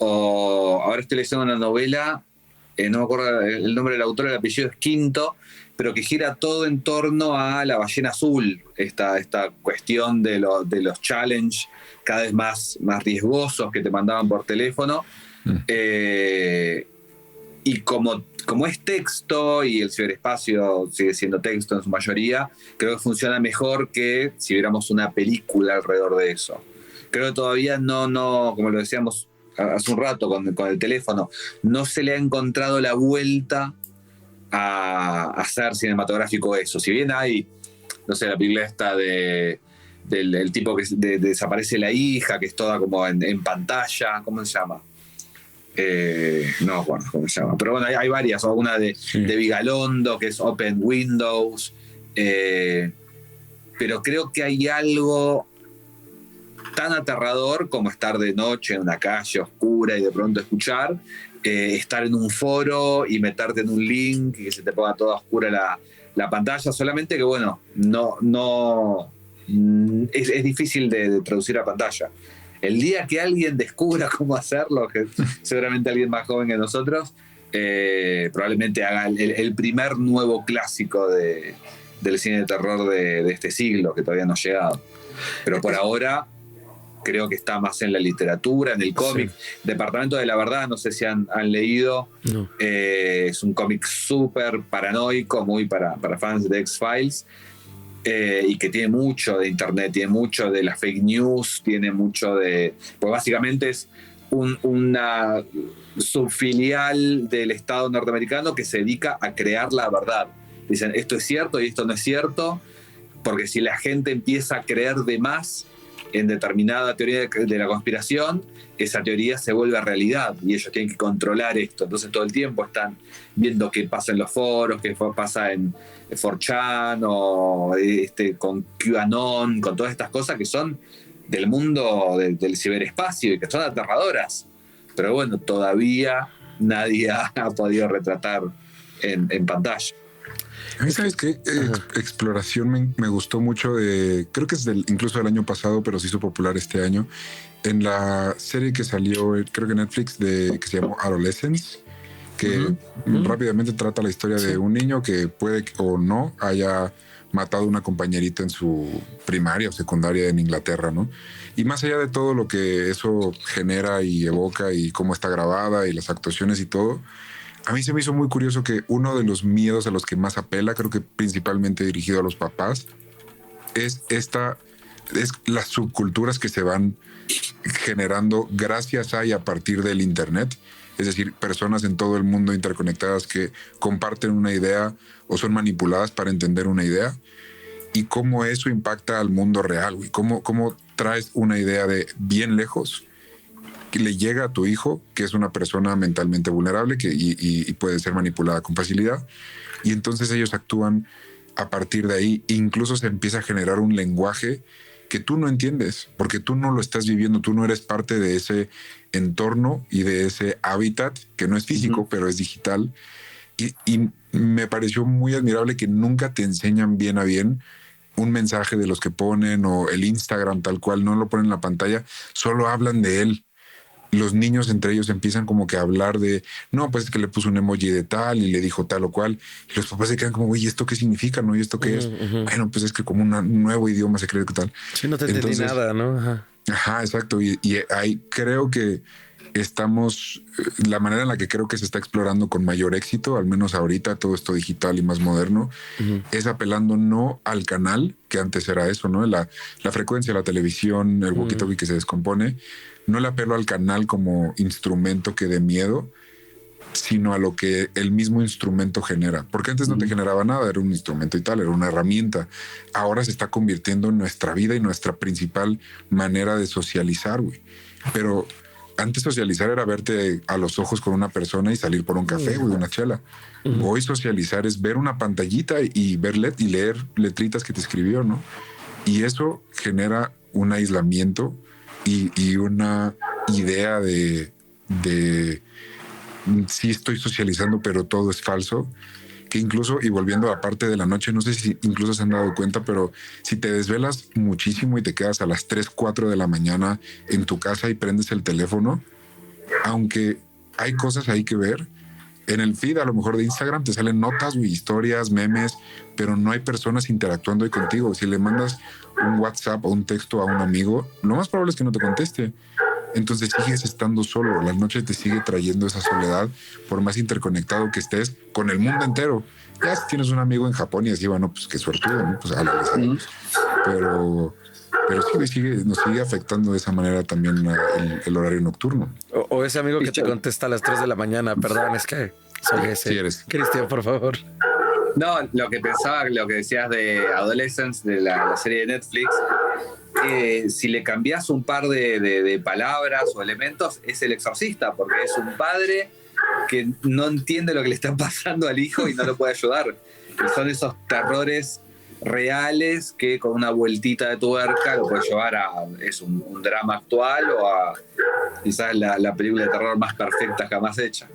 o ahora estoy leyendo una novela, no me acuerdo el nombre del autor, el apellido es Quinto, pero que gira todo en torno a la ballena azul, esta cuestión de los challenge cada vez más riesgosos que te mandaban por teléfono. Y como es texto y el ciberespacio sigue siendo texto en su mayoría, creo que funciona mejor que si viéramos una película alrededor de eso. Creo que todavía no, como lo decíamos hace un rato con el teléfono, no se le ha encontrado la vuelta a hacer cinematográfico eso. Si bien hay, no sé, la película esta del tipo que desaparece la hija, que es toda como en pantalla, ¿cómo se llama? No me acuerdo cómo se llama, pero bueno, hay varias, o una de Vigalondo, que es Open Windows, pero creo que hay algo tan aterrador como estar de noche en una calle oscura y de pronto escuchar, estar en un foro y meterte en un link y que se te ponga toda oscura la pantalla, solamente que bueno, es difícil de traducir a pantalla. El día que alguien descubra cómo hacerlo, que seguramente alguien más joven que nosotros, probablemente haga el primer nuevo clásico del cine de terror de este siglo, que todavía no ha llegado. Pero por ahora creo que está más en la literatura, en el cómic. Sí. Departamento de la Verdad, no sé si han leído. No. Es un cómic súper paranoico, muy para fans de X-Files. Y que tiene mucho de internet, tiene mucho de las fake news, tiene mucho de... Pues básicamente es una subfilial del Estado norteamericano que se dedica a crear la verdad. Dicen, esto es cierto y esto no es cierto, porque si la gente empieza a creer de más en determinada teoría de la conspiración, esa teoría se vuelve realidad y ellos tienen que controlar esto. Entonces todo el tiempo están viendo qué pasa en los foros, qué pasa en 4chan o con QAnon, con todas estas cosas que son del mundo del ciberespacio y que son aterradoras. Pero bueno, todavía nadie ha podido retratar en pantalla. A mí, ¿sabes qué? Exploración me gustó mucho creo que es incluso del año pasado, pero se hizo popular este año, en la serie que salió, creo que Netflix, que se llamó Adolescence, que rápidamente trata la historia de un niño que puede o no haya matado a una compañerita en su primaria o secundaria en Inglaterra, ¿no? Y más allá de todo lo que eso genera y evoca y cómo está grabada y las actuaciones y todo, a mí se me hizo muy curioso que uno de los miedos a los que más apela, creo que principalmente dirigido a los papás, es las subculturas que se van generando gracias a y a partir del internet. Es decir, personas en todo el mundo interconectadas que comparten una idea o son manipuladas para entender una idea, y cómo eso impacta al mundo real, güey. Cómo traes una idea de bien lejos que le llega a tu hijo, que es una persona mentalmente vulnerable y puede ser manipulada con facilidad, y entonces ellos actúan a partir de ahí. Incluso se empieza a generar un lenguaje que tú no entiendes, porque tú no lo estás viviendo, tú no eres parte de ese entorno y de ese hábitat, que no es físico, pero es digital. Y me pareció muy admirable que nunca te enseñan bien a bien un mensaje de los que ponen, o el Instagram tal cual, no lo ponen en la pantalla, solo hablan de él. Los niños entre ellos empiezan como que a hablar de, no, pues es que le puso un emoji de tal y le dijo tal o cual. Y los papás se quedan como, ¿y esto qué significa? ¿No? ¿Y esto qué es? Bueno, pues es que como un nuevo idioma se cree que tal. Sí, no te entendí nada, ¿no? Ajá, exacto. Y ahí creo que estamos, la manera en la que creo que se está explorando con mayor éxito, al menos ahorita, todo esto digital y más moderno, es apelando no al canal, que antes era eso, ¿no? La frecuencia de la televisión, el walkie-talkie que se descompone. No le apelo al canal como instrumento que dé miedo, sino a lo que el mismo instrumento genera. Porque antes no te generaba nada, era un instrumento y tal, era una herramienta. Ahora se está convirtiendo en nuestra vida y nuestra principal manera de socializar, güey. Pero antes socializar era verte a los ojos con una persona y salir por un café, güey, una chela. Hoy socializar es ver una pantallita y y leer letritas que te escribió, ¿no? Y eso genera un aislamiento y una idea de sí estoy socializando, pero todo es falso, que incluso, y volviendo a la parte de la noche, no sé si incluso se han dado cuenta, pero si te desvelas muchísimo y te quedas a las 3, 4 de la mañana en tu casa y prendes el teléfono, aunque hay cosas ahí que ver, en el feed a lo mejor de Instagram te salen notas, historias, memes, pero no hay personas interactuando ahí contigo. Si le mandas un WhatsApp o un texto a un amigo, lo más probable es que no te conteste. Entonces sigues estando solo. La noche te sigue trayendo esa soledad, por más interconectado que estés con el mundo entero. Ya si tienes un amigo en Japón y así, bueno, pues qué suertudo, ¿no? Pues pero sí nos sigue afectando de esa manera también el horario nocturno. O ese amigo que te contesta a las 3 de la mañana, perdón, es que soy ese. Sí eres. Cristian, por favor. No, lo que pensaba, lo que decías de Adolescence, de la serie de Netflix, si le cambias un par de palabras o elementos, es El Exorcista, porque es un padre que no entiende lo que le está pasando al hijo y no lo puede ayudar. Y son esos terrores reales que con una vueltita de tuerca lo puede llevar a un drama actual o a quizás la película de terror más perfecta jamás hecha.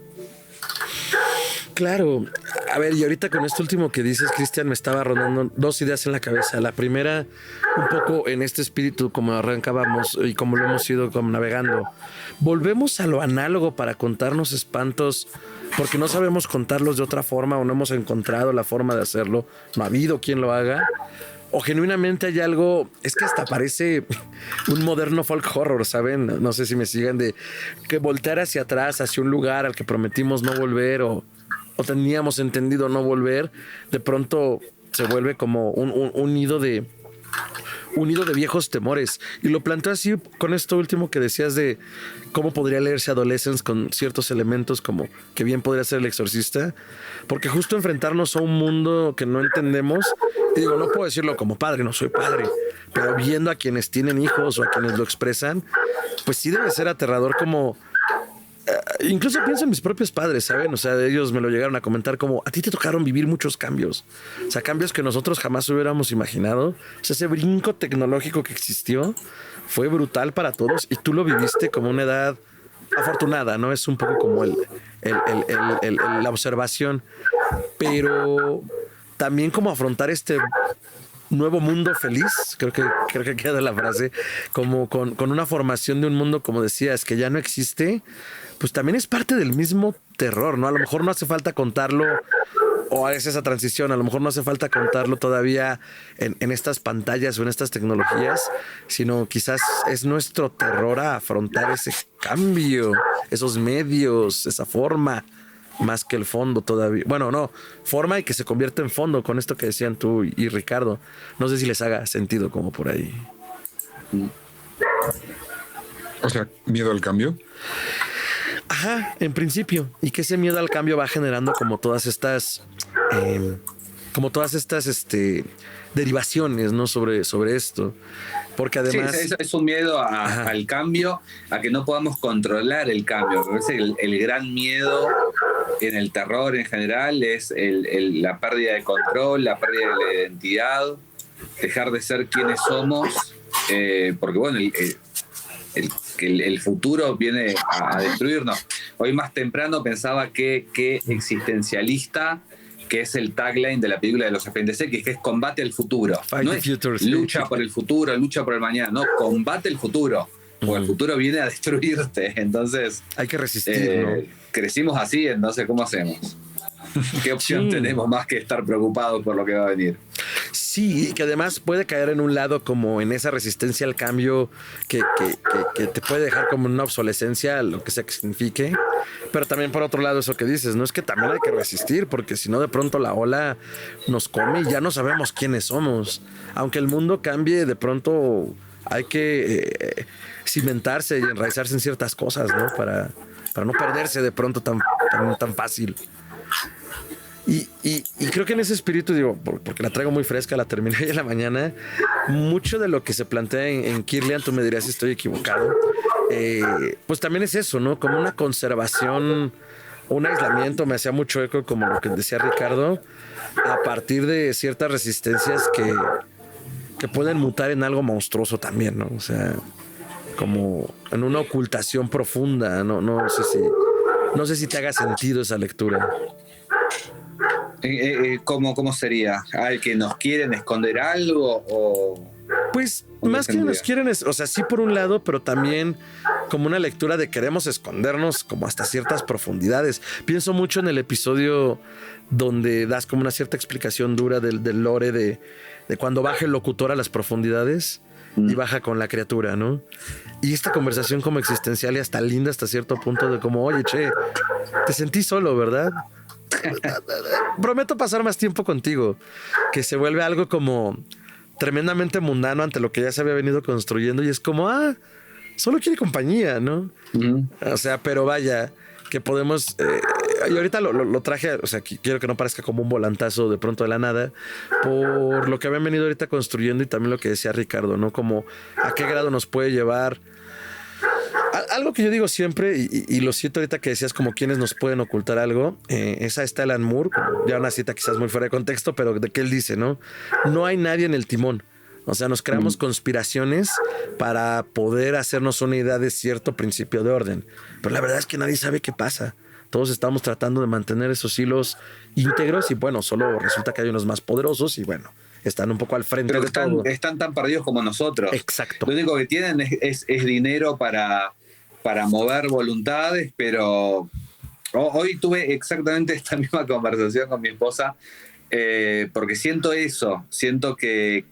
Claro. A ver, y ahorita con esto último que dices, Cristian, me estaba rondando dos ideas en la cabeza. La primera, un poco en este espíritu como arrancábamos y como lo hemos ido como navegando. Volvemos a lo análogo para contarnos espantos porque no sabemos contarlos de otra forma o no hemos encontrado la forma de hacerlo. No ha habido quien lo haga. o genuinamente hay algo, es que hasta parece un moderno folk horror, ¿saben? No sé si me siguen, de que voltear hacia atrás, hacia un lugar al que prometimos no volver o teníamos entendido no volver, de pronto se vuelve como un nido de viejos temores. Y lo planteo así con esto último que decías de cómo podría leerse Adolescence con ciertos elementos como que bien podría ser El Exorcista, porque justo enfrentarnos a un mundo que no entendemos, y digo, no puedo decirlo como padre, no soy padre, pero viendo a quienes tienen hijos o a quienes lo expresan, pues sí debe ser aterrador como... incluso pienso en mis propios padres, ¿saben? O sea, ellos me lo llegaron a comentar como, a ti te tocaron vivir muchos cambios. O sea, cambios que nosotros jamás hubiéramos imaginado. O sea, ese brinco tecnológico que existió fue brutal para todos y tú lo viviste como una edad afortunada, ¿no? Es un poco como la observación. Pero también como afrontar este nuevo mundo feliz, creo que queda la frase, como con una formación de un mundo, como decías, que ya no existe, pues también es parte del mismo terror, ¿no? A lo mejor no hace falta contarlo, o es esa transición, a lo mejor no hace falta contarlo todavía en estas pantallas o en estas tecnologías, sino quizás es nuestro terror a afrontar ese cambio, esos medios, esa forma, más que el fondo todavía. Bueno, no, forma y que se convierte en fondo con esto que decían tú y Ricardo. No sé si les haga sentido como por ahí. O sea, miedo al cambio. Ajá, en principio. Y que ese miedo al cambio va generando como todas estas derivaciones, ¿no? sobre esto. Porque además... Sí, es un miedo al cambio, a que no podamos controlar el cambio. Me parece que el gran miedo en el terror en general es la pérdida de control, la pérdida de la identidad, dejar de ser quienes somos, porque bueno, el futuro viene a destruirnos. Hoy más temprano pensaba que existencialista, que es el tagline de la película de los Expedientes X, que es combate el futuro. No es lucha por el futuro, lucha por el mañana, no, combate el futuro, porque el futuro viene a destruirte. Entonces hay que resistir, ¿no? Crecimos así, entonces ¿cómo hacemos? ¿Qué opción tenemos más que estar preocupados por lo que va a venir? Sí, que además puede caer en un lado como en esa resistencia al cambio que te puede dejar como una obsolescencia, lo que sea que signifique. Pero también por otro lado eso que dices, no es que también hay que resistir, porque si no de pronto la ola nos come y ya no sabemos quiénes somos. Aunque el mundo cambie, de pronto hay que cimentarse y enraizarse en ciertas cosas, ¿no? Para no perderse de pronto tan fácil. Y creo que en ese espíritu, digo, porque la traigo muy fresca, la terminé hoy en la mañana, mucho de lo que se plantea en Kirlian, tú me dirás si estoy equivocado, pues también es eso, ¿no? Como una conservación, un aislamiento, me hacía mucho eco, como lo que decía Ricardo, a partir de ciertas resistencias que pueden mutar en algo monstruoso también, ¿no? O sea, como en una ocultación profunda, no sé si te haga sentido esa lectura. ¿Cómo sería? ¿Al que nos quieren esconder algo o...? Pues más que nos quieren, o sea, sí por un lado, pero también como una lectura de queremos escondernos como hasta ciertas profundidades. Pienso mucho en el episodio donde das como una cierta explicación dura del lore de cuando baja el locutor a las profundidades y baja con la criatura, ¿no? Y esta conversación como existencial y hasta linda hasta cierto punto de como, oye, che, te sentí solo, ¿verdad? Prometo pasar más tiempo contigo, que se vuelve algo como tremendamente mundano ante lo que ya se había venido construyendo y es como, solo quiere compañía, ¿no? O sea, pero vaya, que podemos... y ahorita lo traje, o sea, quiero que no parezca como un volantazo de pronto de la nada, por lo que habían venido ahorita construyendo y también lo que decía Ricardo, ¿no? Como a qué grado nos puede llevar... Algo que yo digo siempre, y lo siento ahorita que decías como quienes nos pueden ocultar algo, esa está Alan Moore, ya una cita quizás muy fuera de contexto, pero de que él dice, ¿no? No hay nadie en el timón. O sea, nos creamos conspiraciones para poder hacernos una idea de cierto principio de orden. Pero la verdad es que nadie sabe qué pasa. Todos estamos tratando de mantener esos hilos íntegros y bueno, solo resulta que hay unos más poderosos y bueno, están un poco al frente de todo. Están tan perdidos como nosotros. Exacto. Lo único que tienen es dinero para mover voluntades, pero hoy tuve exactamente esta misma conversación con mi esposa, porque siento eso, siento que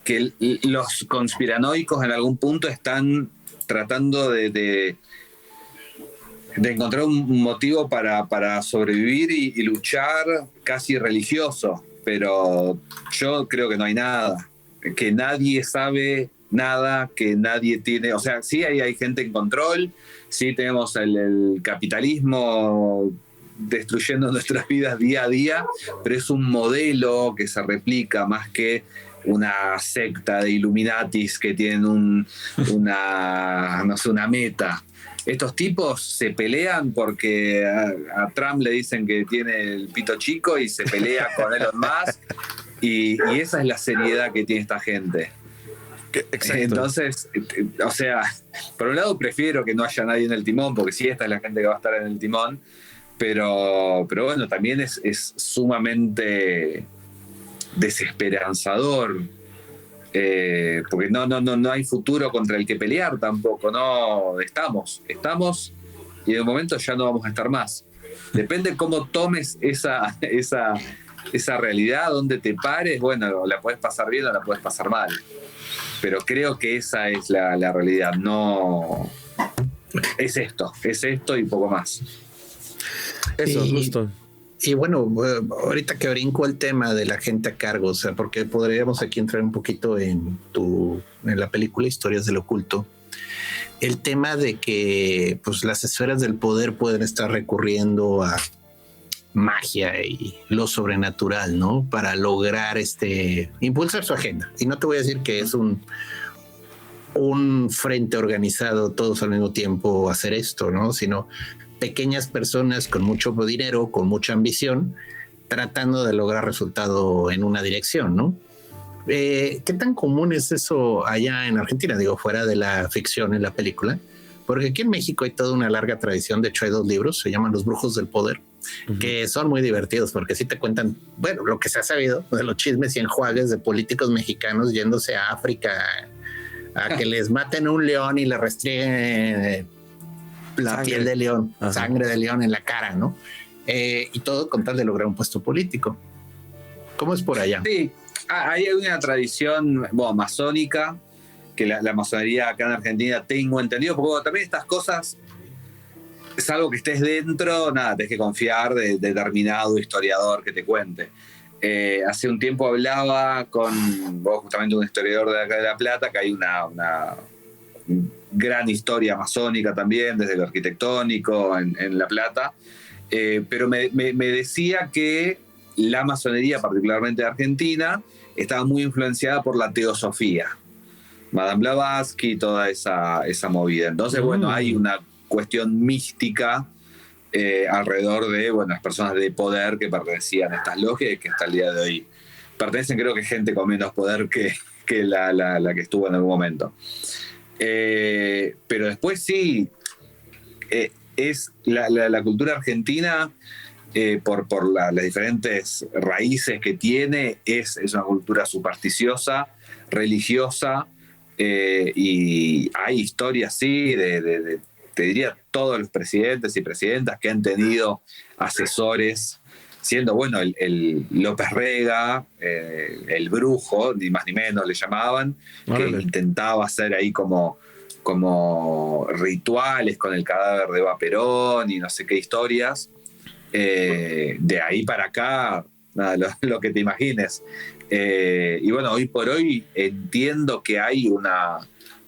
que los conspiranoicos en algún punto están tratando de encontrar un motivo para sobrevivir y luchar casi religioso, pero yo creo que no hay nada, que nadie sabe nada, que nadie tiene, o sea, sí hay gente en control, sí tenemos el capitalismo destruyendo nuestras vidas día a día, pero es un modelo que se replica más que una secta de Illuminatis que tienen una meta. Estos tipos se pelean porque a Trump le dicen que tiene el pito chico y se pelea con Elon Musk y esa es la seriedad que tiene esta gente. Exacto. Entonces, o sea, por un lado prefiero que no haya nadie en el timón, porque sí, esta es la gente que va a estar en el timón, pero bueno, también es sumamente desesperanzador, porque no hay futuro contra el que pelear tampoco, no estamos y de un momento ya no vamos a estar más. Depende cómo tomes esa realidad, donde te pares, bueno, la puedes pasar bien o la puedes pasar mal. Pero creo que esa es la realidad, no es esto y poco más. Eso, justo. Y bueno, ahorita que brinco el tema de la gente a cargo, o sea, porque podríamos aquí entrar un poquito en la película Historias del Oculto, el tema de que pues las esferas del poder pueden estar recurriendo a magia y lo sobrenatural, ¿no? Para lograr impulsar su agenda. Y no te voy a decir que es un frente organizado todos al mismo tiempo hacer esto, ¿no? Sino pequeñas personas con mucho dinero, con mucha ambición, tratando de lograr resultado en una dirección, ¿no? ¿Qué tan común es eso allá en Argentina? Digo, fuera de la ficción en la película. Porque aquí en México hay toda una larga tradición. De hecho, hay 2 libros, se llaman Los Brujos del Poder, que son muy divertidos porque sí te cuentan, bueno, lo que se ha sabido de los chismes y enjuagues de políticos mexicanos yéndose a África a que les maten un león y le restrieguen la piel de león, sangre de león en la cara, ¿no? Y todo con tal de lograr un puesto político. ¿Cómo es por allá? Sí, hay una tradición masónica, que la masonería acá en Argentina tengo entendido, porque también estas cosas, salvo que estés dentro, nada, tenés que confiar de determinado historiador que te cuente. Hace un tiempo hablaba con justamente un historiador de acá de La Plata, que hay una gran historia masónica también, desde lo arquitectónico en La Plata, pero me decía que la masonería, particularmente de Argentina, estaba muy influenciada por la teosofía, Madame Blavatsky y toda esa movida. Entonces, bueno, hay una cuestión mística alrededor de las personas de poder que pertenecían a estas logias y que hasta el día de hoy pertenecen, creo que gente con menos poder que la que estuvo en algún momento. Pero después sí, es la cultura argentina, por las diferentes raíces que tiene, es una cultura supersticiosa, religiosa, y hay historias, sí, te diría, todos los presidentes y presidentas que han tenido asesores, siendo, el López Rega, el brujo, ni más ni menos le llamaban, que intentaba hacer ahí como rituales con el cadáver de Eva Perón y no sé qué historias. De ahí para acá, nada, lo que te imagines. Y hoy por hoy entiendo que hay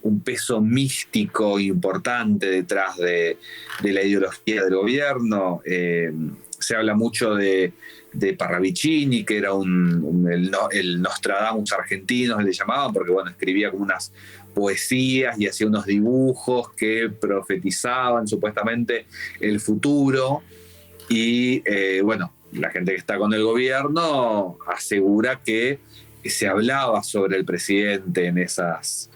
un peso místico importante detrás de la ideología del gobierno. Se habla mucho de Parravicini, que era el Nostradamus argentino, le llamaban, porque escribía como unas poesías y hacía unos dibujos que profetizaban supuestamente el futuro. Y la gente que está con el gobierno asegura que se hablaba sobre el presidente en esas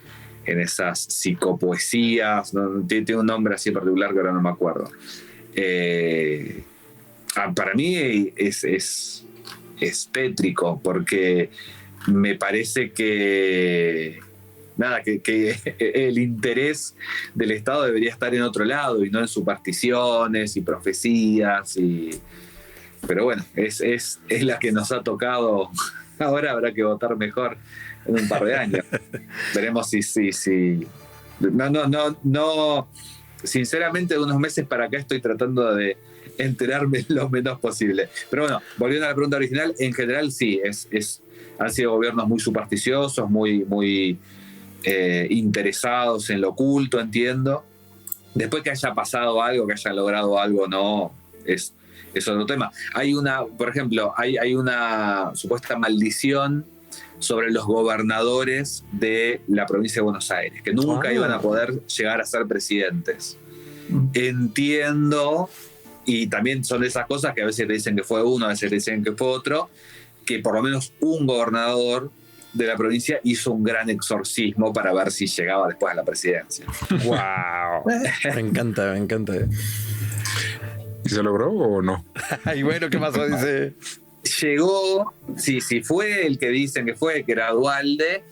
psicopoesías, ¿no? Tiene un nombre así particular que ahora no me acuerdo. Para mí es tétrico, porque me parece que el interés del Estado debería estar en otro lado y no en supersticiones y profecías pero bueno, es la que nos ha tocado. Ahora habrá que votar mejor en un par de años. Veremos si. No. Sinceramente, de unos meses para acá estoy tratando de enterarme lo menos posible. Pero bueno, volviendo a la pregunta original, en general sí, han sido gobiernos muy supersticiosos, muy interesados en lo oculto, entiendo. Después que haya pasado algo, que hayan logrado algo, no, es otro tema. Por ejemplo, hay una supuesta maldición sobre los gobernadores de la provincia de Buenos Aires, que nunca iban a poder llegar a ser presidentes. Entiendo, y también son de esas cosas que a veces te dicen que fue uno, a veces te dicen que fue otro, que por lo menos un gobernador de la provincia hizo un gran exorcismo para ver si llegaba después a la presidencia. ¡Wow! Me encanta. ¿Y se logró o no? Y bueno, ¿qué pasó? Dice... Llegó, sí, fue el que dicen que fue, que era Duhalde,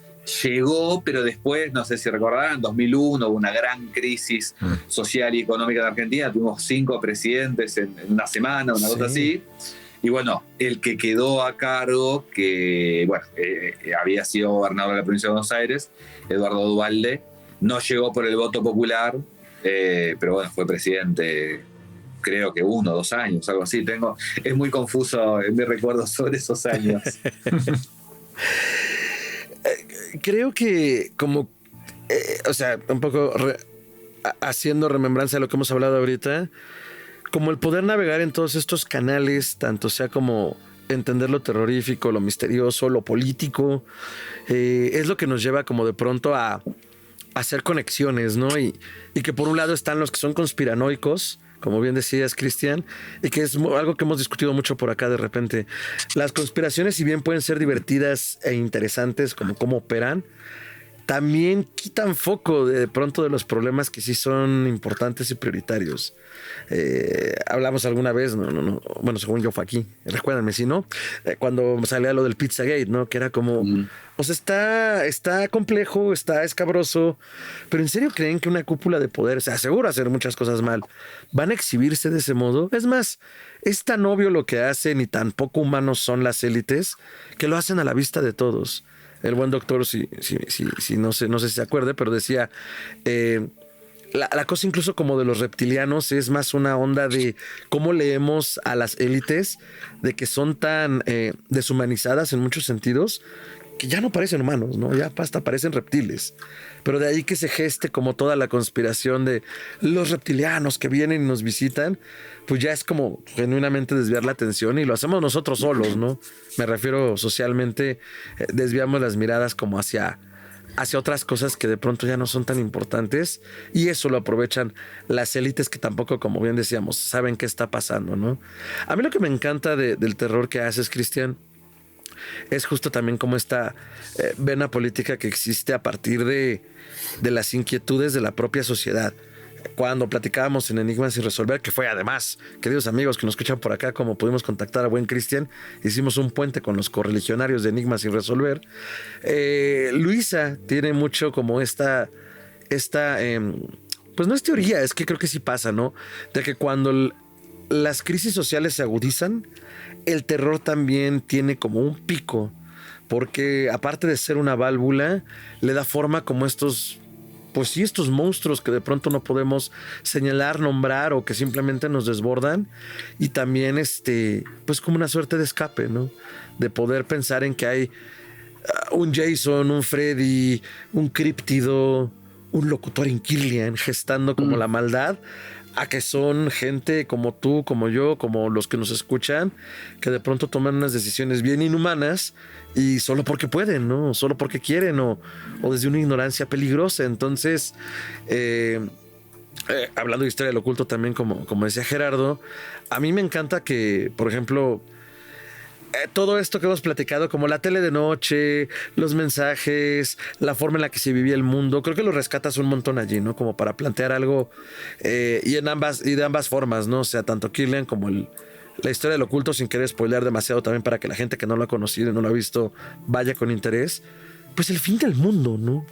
llegó, pero después, no sé si recordarán, en 2001 hubo una gran crisis social y económica de Argentina, tuvimos 5 presidentes en una semana, una cosa así, y bueno, el que quedó a cargo, que bueno, había sido gobernador de la provincia de Buenos Aires, Eduardo Duhalde, no llegó por el voto popular, pero bueno, fue presidente creo que 1 o 2 años, algo así. Es muy confuso mi recuerdo sobre esos años. Creo que como, o sea, un poco haciendo remembranza de lo que hemos hablado ahorita, como el poder navegar en todos estos canales, tanto sea como entender lo terrorífico, lo misterioso, lo político, es lo que nos lleva como de pronto a hacer conexiones, ¿no? Y que por un lado están los que son conspiranoicos, como bien decías, Cristian, y que es algo que hemos discutido mucho por acá de repente. Las conspiraciones, si bien pueden ser divertidas e interesantes como cómo operan, también quitan foco de pronto de los problemas que sí son importantes y prioritarios. Hablamos alguna vez, no, bueno, según yo fue aquí, recuérdenme si no, cuando salía lo del Pizzagate, ¿no? Que era como, o sea, está complejo, está escabroso, pero ¿en serio creen que una cúpula de poder se asegura hacer muchas cosas mal van a exhibirse de ese modo? Es más, es tan obvio lo que hacen y tan poco humanos son las élites que lo hacen a la vista de todos. El buen doctor, si no sé si se acuerde, pero decía, la cosa incluso como de los reptilianos es más una onda de cómo leemos a las élites, de que son tan deshumanizadas en muchos sentidos, que ya no parecen humanos, ¿no? Ya hasta parecen reptiles. Pero de ahí que se geste como toda la conspiración de los reptilianos que vienen y nos visitan, pues ya es como genuinamente desviar la atención y lo hacemos nosotros solos, ¿no? Me refiero socialmente, desviamos las miradas como hacia otras cosas que de pronto ya no son tan importantes y eso lo aprovechan las élites que tampoco, como bien decíamos, saben qué está pasando, ¿no? A mí lo que me encanta del terror que haces, Cristian, es justo también como esta vena política que existe a partir de las inquietudes de la propia sociedad. Cuando platicábamos en Enigmas sin resolver, que fue además, queridos amigos que nos escuchan por acá, como pudimos contactar a buen Cristian, hicimos un puente con los correligionarios de Enigmas sin resolver. Luisa tiene mucho como esta pues no es teoría, es que creo que sí pasa, ¿no? De que cuando las crisis sociales se agudizan, el terror también tiene como un pico, porque aparte de ser una válvula, le da forma como estos monstruos que de pronto no podemos señalar, nombrar o que simplemente nos desbordan, y también pues como una suerte de escape, ¿no? De poder pensar en que hay un Jason, un Freddy, un críptido, un locutor en Kirlian gestando como la maldad, a que son gente como tú, como yo, como los que nos escuchan, que de pronto toman unas decisiones bien inhumanas y solo porque pueden, ¿no? Solo porque quieren o desde una ignorancia peligrosa. Entonces, hablando de historia del oculto también, como decía Gerardo, a mí me encanta que, por ejemplo, todo esto que hemos platicado, como la tele de noche, los mensajes, la forma en la que se vivía el mundo, creo que lo rescatas un montón allí, ¿no? Como para plantear algo y de ambas formas, ¿no? O sea, tanto Kirlian como la historia del oculto, sin querer spoilear demasiado también para que la gente que no lo ha conocido y no lo ha visto vaya con interés. pues el fin del mundo, ¿no? O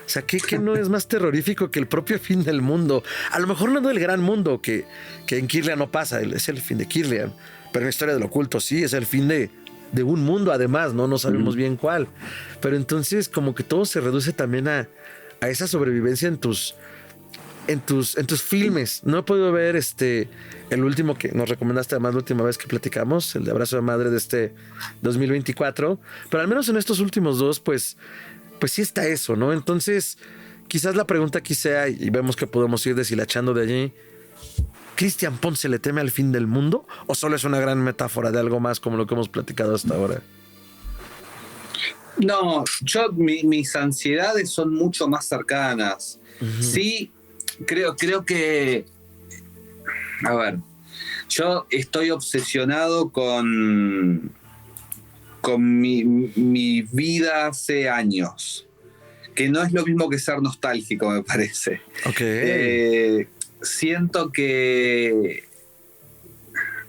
sea, ¿qué no es más terrorífico que el propio fin del mundo? A lo mejor no del gran mundo, que en Kirlian no pasa, es el fin de Kirlian, pero en la historia del oculto sí, es el fin de un mundo además, ¿no? No sabemos bien cuál. Pero entonces como que todo se reduce también a esa sobrevivencia en tus filmes. No he podido ver el último que nos recomendaste, además la última vez que platicamos, el de Abrazo de Madre de este 2024, pero al menos en estos últimos dos, pues sí está eso, ¿no? Entonces, quizás la pregunta aquí sea, y vemos que podemos ir deshilachando de allí, ¿Cristian Ponce le teme al fin del mundo o solo es una gran metáfora de algo más como lo que hemos platicado hasta ahora? No, mis ansiedades son mucho más cercanas. Uh-huh. Sí, creo que, a ver, yo estoy obsesionado con mi vida hace años, que no es lo mismo que ser nostálgico, me parece. Okay. Siento que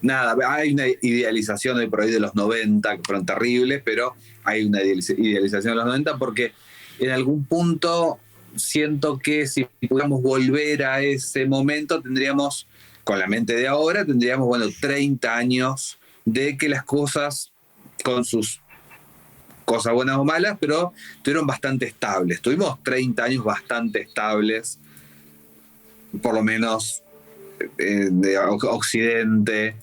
nada, hay una idealización hoy por ahí de los 90 que fueron terribles, pero hay una idealización de los 90 porque en algún punto siento que si pudiéramos volver a ese momento tendríamos, con la mente de ahora, tendríamos, 30 años de que las cosas, con sus cosas buenas o malas, pero estuvieron bastante estables. Tuvimos 30 años bastante estables, por lo menos de Occidente.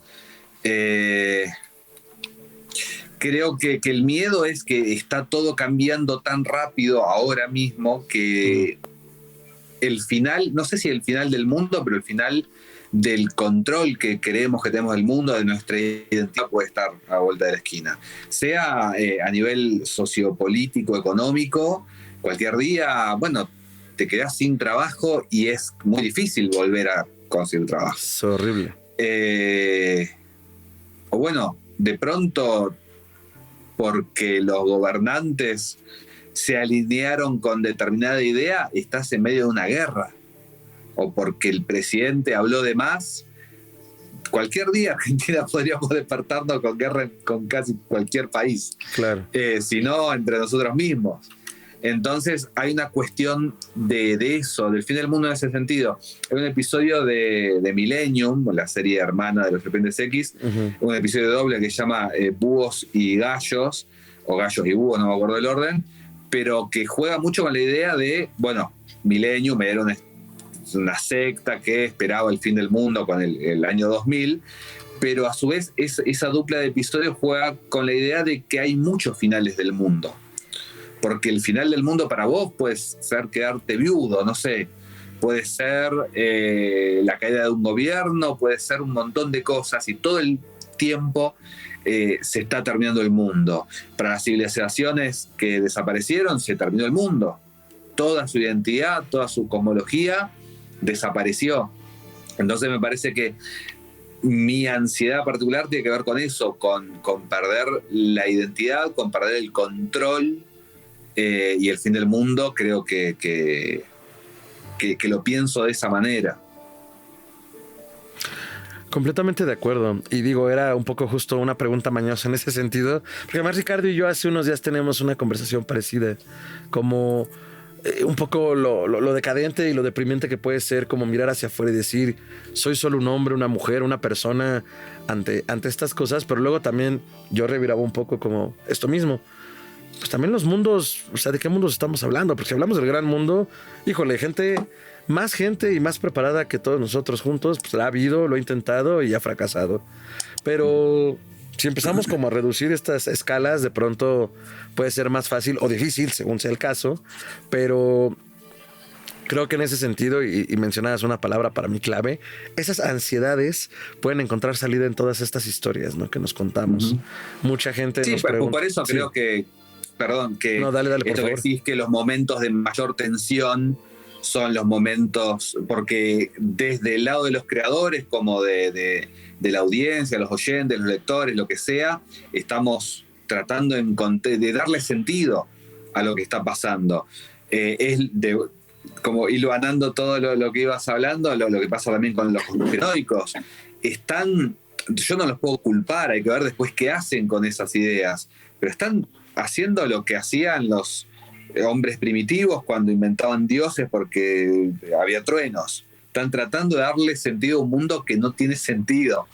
Creo que el miedo es que está todo cambiando tan rápido ahora mismo que el final, no sé si el final del mundo, pero el final del control que creemos que tenemos del mundo, de nuestra identidad, puede estar a la vuelta de la esquina. Sea a nivel sociopolítico, económico, cualquier día, te quedás sin trabajo y es muy difícil volver a conseguir trabajo. Es horrible. O de pronto, porque los gobernantes se alinearon con determinada idea, estás en medio de una guerra. O porque el presidente habló de más. Cualquier día Argentina podríamos despertarnos con guerra con casi cualquier país. Claro. Si no, entre nosotros mismos. Entonces hay una cuestión de eso, del fin del mundo en ese sentido. Hay un episodio de Millennium, la serie hermana de los Serpientes X, un episodio doble que se llama Búhos y Gallos, o Gallos y Búhos, no me acuerdo del orden, pero que juega mucho con la idea de, Millennium era una secta que esperaba el fin del mundo con el año 2000, pero a su vez esa dupla de episodios juega con la idea de que hay muchos finales del mundo. Porque el final del mundo para vos puede ser quedarte viudo, no sé, puede ser la caída de un gobierno, puede ser un montón de cosas y todo el tiempo se está terminando el mundo. Para las civilizaciones que desaparecieron se terminó el mundo. Toda su identidad, toda su cosmología desapareció. Entonces me parece que mi ansiedad particular tiene que ver con eso, con perder la identidad, con perder el control. Y el fin del mundo creo que lo pienso de esa manera. Completamente de acuerdo. Y digo, era un poco justo una pregunta mañosa en ese sentido. Porque además Ricardo y yo hace unos días tenemos una conversación parecida. Como un poco lo decadente y lo deprimente que puede ser como mirar hacia afuera y decir, soy solo un hombre, una mujer, una persona ante estas cosas. Pero luego también yo reviraba un poco como esto mismo. Pues también los mundos, o sea, ¿de qué mundos estamos hablando? Porque si hablamos del gran mundo, híjole, más gente y más preparada que todos nosotros juntos, pues la ha habido, lo ha intentado y ha fracasado. Pero si empezamos como a reducir estas escalas, de pronto puede ser más fácil o difícil, según sea el caso, pero creo que en ese sentido, y mencionabas una palabra para mí clave, esas ansiedades pueden encontrar salida en todas estas historias, ¿no?, que nos contamos. Mucha gente nos pregunta. Por eso creo que no, dale, por favor. Que decís que los momentos de mayor tensión son los momentos, porque desde el lado de los creadores como de la audiencia, los oyentes, los lectores, lo que sea, estamos tratando de darle sentido a lo que está pasando. Como hilvanando todo lo que ibas hablando, lo que pasa también con los conspiranoicos. Yo no los puedo culpar, hay que ver después qué hacen con esas ideas, pero están haciendo lo que hacían los hombres primitivos cuando inventaban dioses porque había truenos. Están tratando de darle sentido a un mundo que no tiene sentido.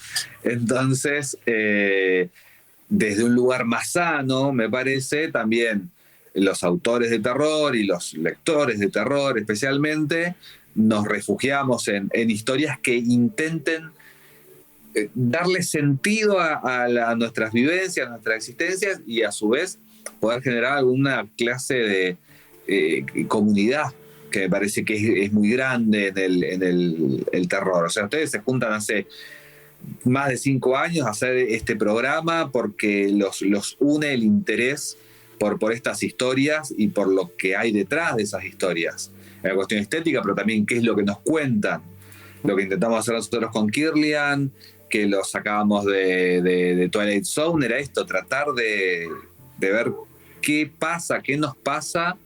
Entonces, desde un lugar más sano, me parece, también los autores de terror y los lectores de terror especialmente, nos refugiamos en historias que intenten darle sentido a nuestras vivencias, a nuestras existencias, y a su vez poder generar alguna clase de comunidad, que me parece que es muy grande en el terror. O sea, ustedes se juntan hace más de 5 años a hacer este programa porque los une el interés por estas historias y por lo que hay detrás de esas historias. En la cuestión estética, pero también qué es lo que nos cuentan. Lo que intentamos hacer nosotros con Kirlian, que lo sacábamos de Twilight Zone, era esto, tratar de ver qué pasa, qué nos pasa,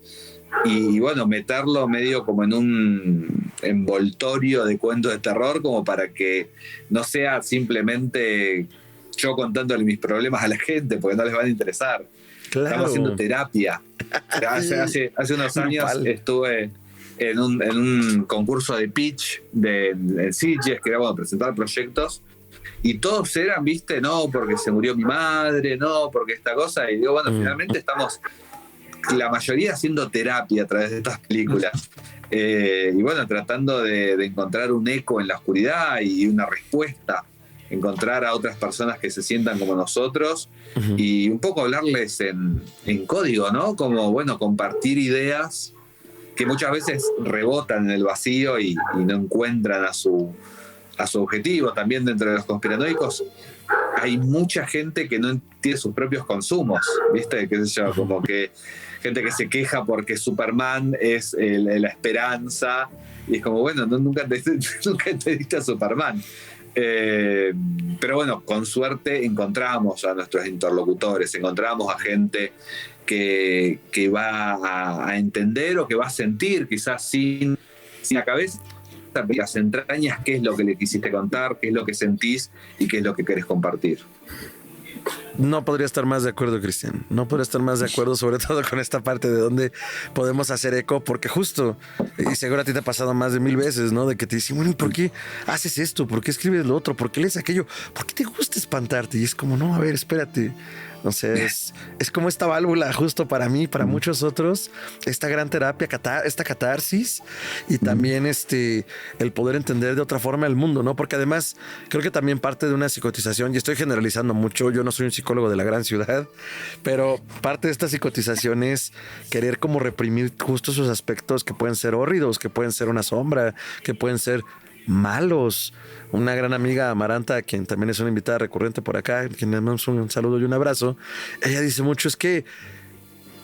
y bueno, meterlo medio como en un envoltorio de cuentos de terror, como para que no sea simplemente yo contándole mis problemas a la gente, porque no les van a interesar. Claro. Estamos haciendo terapia. Hace unos años estuve en un concurso de pitch de Sitges, que era, bueno, presentar proyectos, y todos eran, viste, no, porque se murió mi madre, no, porque esta cosa, y digo, bueno, finalmente estamos la mayoría haciendo terapia a través de estas películas, y bueno, tratando de encontrar un eco en la oscuridad y una respuesta, encontrar a otras personas que se sientan como nosotros, y un poco hablarles en código, ¿no? Como, bueno, compartir ideas que muchas veces rebotan en el vacío y no encuentran a su objetivo. También dentro de los conspiranoicos hay mucha gente que no entiende sus propios consumos, ¿viste? Qué sé yo, como que gente que se queja porque Superman es la esperanza, y es como, bueno, nunca entendiste a Superman. Pero bueno, con suerte encontramos a nuestros interlocutores, encontramos a gente que va a entender o que va a sentir, quizás sin la cabeza, las entrañas, qué es lo que le quisiste contar, qué es lo que sentís y qué es lo que querés compartir. No podría estar más de acuerdo, Cristian. No podría estar más de acuerdo, sobre todo con esta parte de donde podemos hacer eco, porque justo, y seguro a ti te ha pasado más de 1000 veces, ¿no? De que te dicen, bueno, ¿por qué haces esto? ¿Por qué escribes lo otro? ¿Por qué lees aquello? ¿Por qué te gusta espantarte? Y es como, no, a ver, espérate. Entonces, es como esta válvula justo para mí, para muchos otros, esta gran terapia, esta catarsis, y también el poder entender de otra forma el mundo, ¿no? Porque además creo que también parte de una psicotización, y estoy generalizando mucho, yo no soy un psicólogo de la gran ciudad, pero parte de esta psicotización es querer como reprimir justo esos aspectos que pueden ser hórridos, que pueden ser una sombra, que pueden ser malos. Una gran amiga, Amaranta, quien también es una invitada recurrente por acá, quien le damos un saludo y un abrazo, ella dice mucho, es que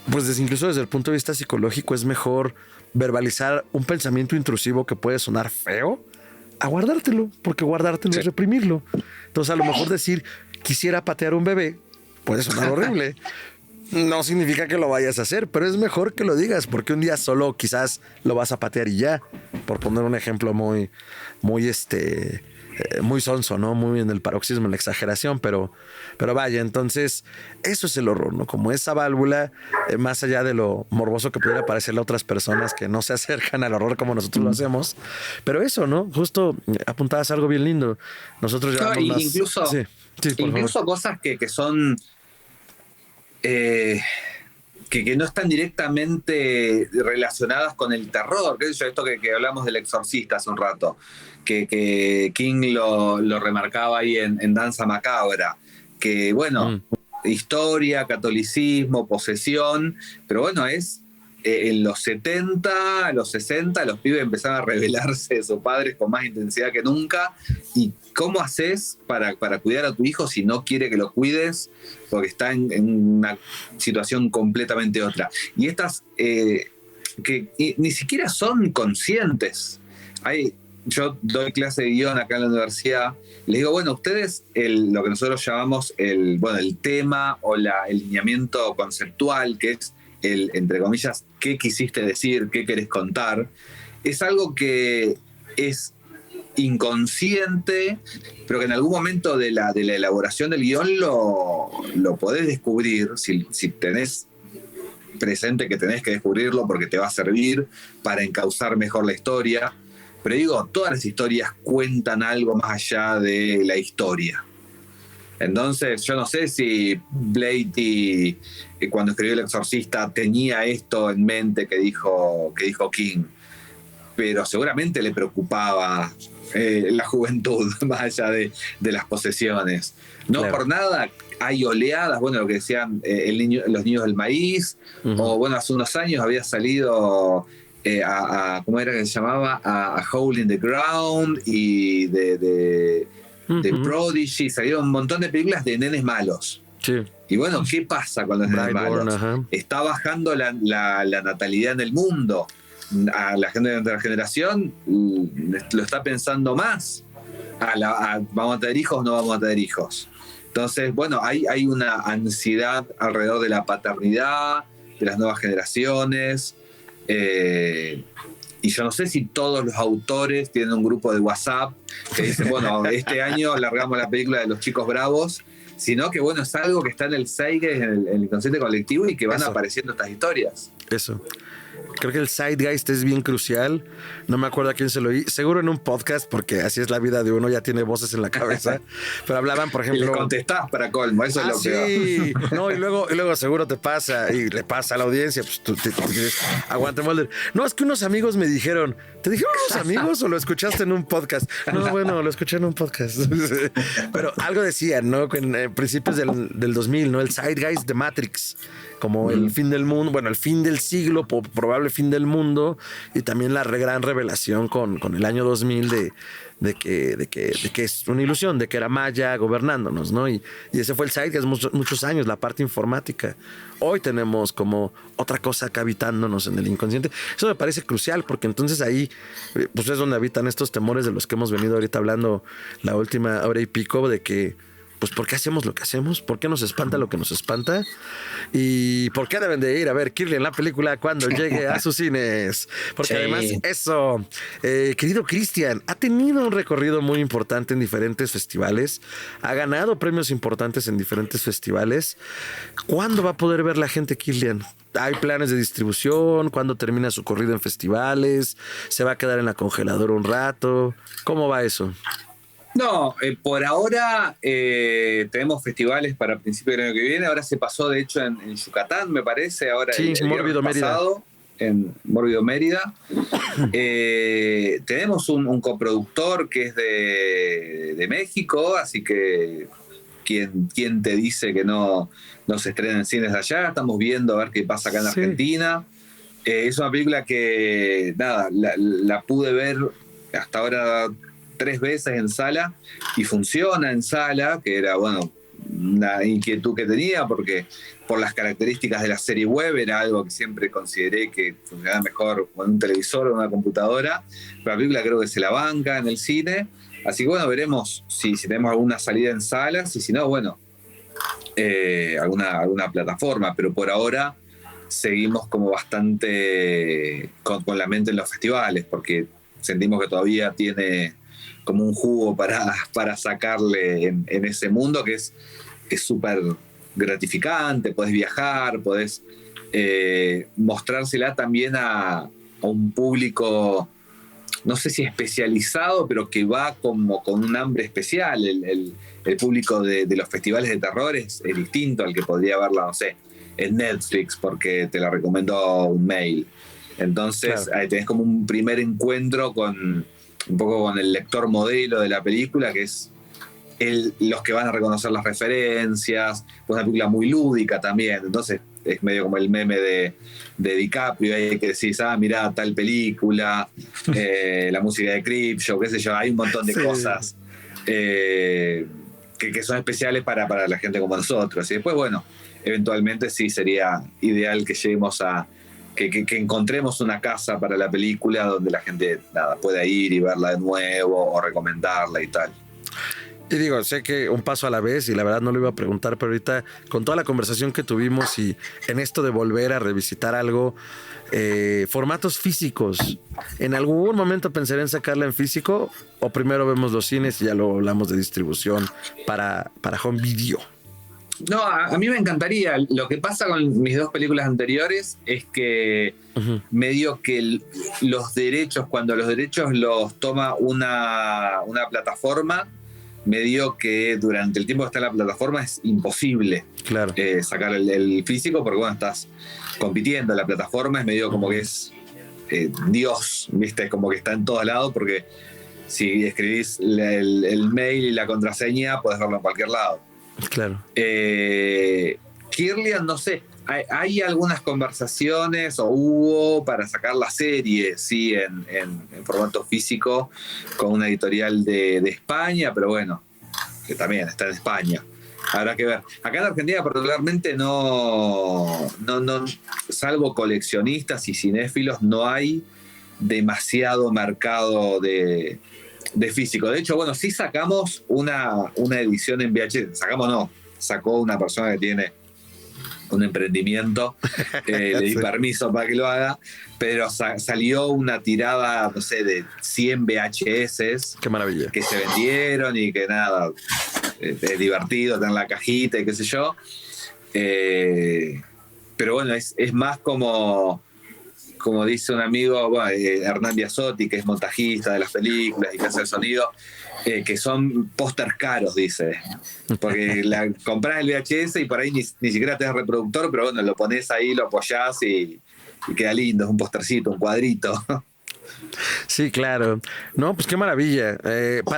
pues incluso desde el punto de vista psicológico es mejor verbalizar un pensamiento intrusivo que puede sonar feo a guardártelo, porque guardártelo es reprimirlo. Entonces a lo mejor decir quisiera patear un bebé puede sonar horrible. No significa que lo vayas a hacer, pero es mejor que lo digas, porque un día solo quizás lo vas a patear y ya, por poner un ejemplo muy sonso, ¿no? Muy en el paroxismo, en la exageración, pero vaya, entonces eso es el horror, ¿no? Como esa válvula, más allá de lo morboso que pudiera parecerle a otras personas que no se acercan al horror como nosotros lo hacemos, pero eso, ¿no? Justo apuntabas algo bien lindo. Nosotros llevamos más... Incluso cosas que son... que no están directamente relacionadas con el terror. ¿Qué es esto que hablamos del Exorcista hace un rato? Que King lo remarcaba ahí en Danza Macabra. Que, bueno, historia, catolicismo, posesión, pero bueno, es en los 70, los 60, los pibes empezaban a rebelarse de sus padres con más intensidad que nunca. ¿Y cómo haces para cuidar a tu hijo si no quiere que lo cuides? Porque está en una situación completamente otra. Y estas que ni siquiera son conscientes. Yo doy clase de guión acá en la universidad. Les digo, bueno, ustedes lo que nosotros llamamos el tema o el lineamiento conceptual, que es entre comillas, qué quisiste decir, qué querés contar, es algo que es inconsciente, pero que en algún momento de la elaboración del guión lo podés descubrir si tenés presente que tenés que descubrirlo porque te va a servir para encauzar mejor la historia. Pero digo, todas las historias cuentan algo más allá de la historia. Entonces, yo no sé si Blatty, cuando escribió El Exorcista, tenía esto en mente que dijo King, pero seguramente le preocupaba la juventud, más allá de las posesiones. No Claro. por nada hay oleadas, bueno, lo que decían los niños del maíz, o bueno, hace unos años había salido ¿cómo era que se llamaba? A Hole in the Ground y de Prodigy, salieron un montón de películas de nenes malos. Sí. Y bueno, ¿qué pasa con los nenes Brightburn, malos? ajá. Está bajando la natalidad en el mundo. A la gente de nuestra generación lo está pensando más. ¿Vamos a tener hijos o no vamos a tener hijos? Entonces, bueno, hay una ansiedad alrededor de la paternidad, de las nuevas generaciones. Y yo no sé si todos los autores tienen un grupo de WhatsApp que dicen, bueno, este año largamos la película de Los Chicos Bravos, sino que, bueno, es algo que está en el zeitgeist, en el inconsciente colectivo, y que van apareciendo estas historias. Eso. Creo que el zeitgeist es bien crucial. No me acuerdo a quién se lo oí. Seguro en un podcast, porque así es la vida de uno, ya tiene voces en la cabeza. Pero hablaban, por Y ejemplo... le contestás para colmo, eso es lo peor. Sí. No, y luego seguro te pasa, y le pasa a la audiencia, pues tú dices, aguante, Mulder. No, es que unos amigos me dijeron, ¿te dijeron unos amigos o lo escuchaste en un podcast? No, bueno, lo escuché en un podcast. Pero algo decían, ¿no? En principios del 2000, ¿no? El zeitgeist de Matrix, como el fin del mundo, bueno, el fin del siglo, probable fin del mundo, y también la gran revelación con el año 2000 de que es una ilusión, de que era Maya gobernándonos, ¿no? Y ese fue el zeitgeist muchos años, la parte informática. Hoy tenemos como otra cosa acá habitándonos en el inconsciente. Eso me parece crucial, porque entonces ahí pues es donde habitan estos temores de los que hemos venido ahorita hablando la última hora y pico, de que pues ¿por qué hacemos lo que hacemos? ¿Por qué nos espanta lo que nos espanta? ¿Y por qué deben de ir a ver Kirlian la película cuando llegue a sus cines? Porque Sí. además eso, querido Cristian, ha tenido un recorrido muy importante en diferentes festivales, ha ganado premios importantes en diferentes festivales. ¿Cuándo va a poder ver la gente Kirlian? ¿Hay planes de distribución? ¿Cuándo termina su corrido en festivales? ¿Se va a quedar en la congeladora un rato? ¿Cómo va eso? No, por ahora tenemos festivales para principios del año que viene. Ahora se pasó, de hecho, en Yucatán, me parece. Ahora Sí, el Mórbido viernes Mérida. pasado, en Mórbido Mérida. Tenemos un coproductor que es de México, así que ¿quién te dice que no se estrena en cines de allá? Estamos viendo a ver qué pasa acá en Sí. Argentina. Es una película que, nada, la pude ver hasta ahora 3 veces en sala y funciona en sala, que era, bueno, una inquietud que tenía porque por las características de la serie web era algo que siempre consideré que funcionaba mejor con un televisor o una computadora, pero la película creo que se la banca en el cine, así que bueno, veremos si tenemos alguna salida en salas y si no, bueno, alguna plataforma, pero por ahora seguimos como bastante con la mente en los festivales porque sentimos que todavía tiene como un jugo para sacarle en ese mundo que es súper gratificante, podés viajar, podés mostrársela también a un público, no sé si especializado, pero que va como con un hambre especial. El público de los festivales de terror es distinto al que podría verla, no sé, en Netflix, porque te la recomendó un mail. Entonces, Claro. ahí tenés como un primer encuentro un poco con el lector modelo de la película, que es los que van a reconocer las referencias. Es una película muy lúdica también, entonces es medio como el meme de DiCaprio, hay que decir, mirá tal película, la música de Creepshow, qué sé yo, hay un montón de Sí. cosas que son especiales para la gente como nosotros. Y después, bueno, eventualmente sí sería ideal que lleguemos a que encontremos una casa para la película donde la gente pueda ir y verla de nuevo o recomendarla y tal. Y digo, sé que un paso a la vez, y la verdad no lo iba a preguntar, pero ahorita con toda la conversación que tuvimos y en esto de volver a revisitar algo, formatos físicos, ¿en algún momento pensaré en sacarla en físico o primero vemos los cines y ya lo hablamos de distribución para home video? No, a mí me encantaría. Lo que pasa con mis dos películas anteriores es que medio que los derechos, cuando los derechos los toma una plataforma, medio que durante el tiempo que está en la plataforma es imposible sacar el físico, porque bueno, estás compitiendo. La plataforma es medio como que es Dios, ¿viste? Es como que está en todos lados, porque si escribís el mail y la contraseña, podés verlo en cualquier lado. Claro. Kirlian, no sé, hay algunas conversaciones o hubo para sacar la serie, sí, en formato físico con una editorial de España, pero bueno, que también está en España. Habrá que ver. Acá en Argentina particularmente no, salvo coleccionistas y cinéfilos, no hay demasiado mercado de físico. De hecho, bueno, sí sacamos una edición en VHS. Sacó una persona que tiene un emprendimiento, le di permiso para que lo haga, pero salió una tirada, no sé, de 100 VHS. Qué maravilla. Que se vendieron y que nada, es divertido tener la cajita y qué sé yo. Pero bueno, es más como dice un amigo, bueno, Hernán Biasotti, que es montajista de las películas y que hace el sonido, que son pósters caros, dice. Porque comprás el VHS y por ahí ni siquiera tenés reproductor, pero bueno, lo pones ahí, lo apoyás y queda lindo, es un postercito, un cuadrito. Sí, claro. No, pues qué maravilla.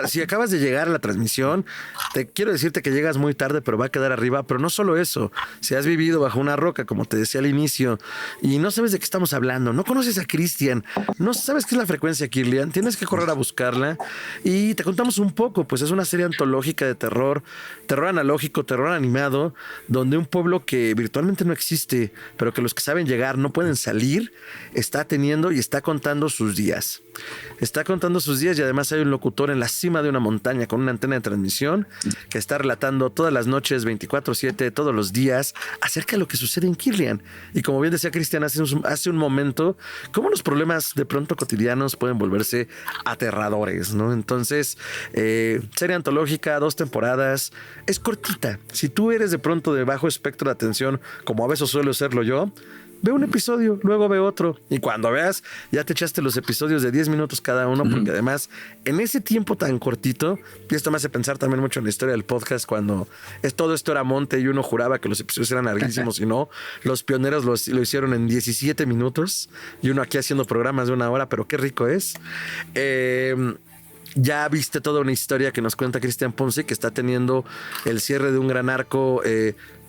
Si acabas de llegar a la transmisión, te quiero decirte que llegas muy tarde, pero va a quedar arriba. Pero no solo eso, si has vivido bajo una roca, como te decía al inicio, y no sabes de qué estamos hablando, no conoces a Cristian, no sabes qué es la frecuencia Kirlian, tienes que correr a buscarla y te contamos un poco. Pues es una serie antológica de terror analógico, terror animado, donde un pueblo que virtualmente no existe, pero que los que saben llegar no pueden salir, está teniendo y está contando sus días. Está contando sus días y además hay un locutor en la cima de una montaña con una antena de transmisión que está relatando todas las noches, 24/7, todos los días, acerca de lo que sucede en Kirlian. Y como bien decía Cristian hace un momento, cómo los problemas de pronto cotidianos pueden volverse aterradores, ¿no? Entonces, serie antológica, 2 temporadas, es cortita. Si tú eres de pronto de bajo espectro de atención, como a veces suelo serlo yo, ve un episodio, luego ve otro. Y cuando veas, ya te echaste los episodios de 10 minutos cada uno, porque además, en ese tiempo tan cortito, y esto me hace pensar también mucho en la historia del podcast, cuando todo esto era monte y uno juraba que los episodios eran larguísimos y no. Los pioneros lo hicieron en 17 minutos y uno aquí haciendo programas de 1 hora, pero qué rico es. Ya viste toda una historia que nos cuenta Cristian Ponce, que está teniendo el cierre de un gran arco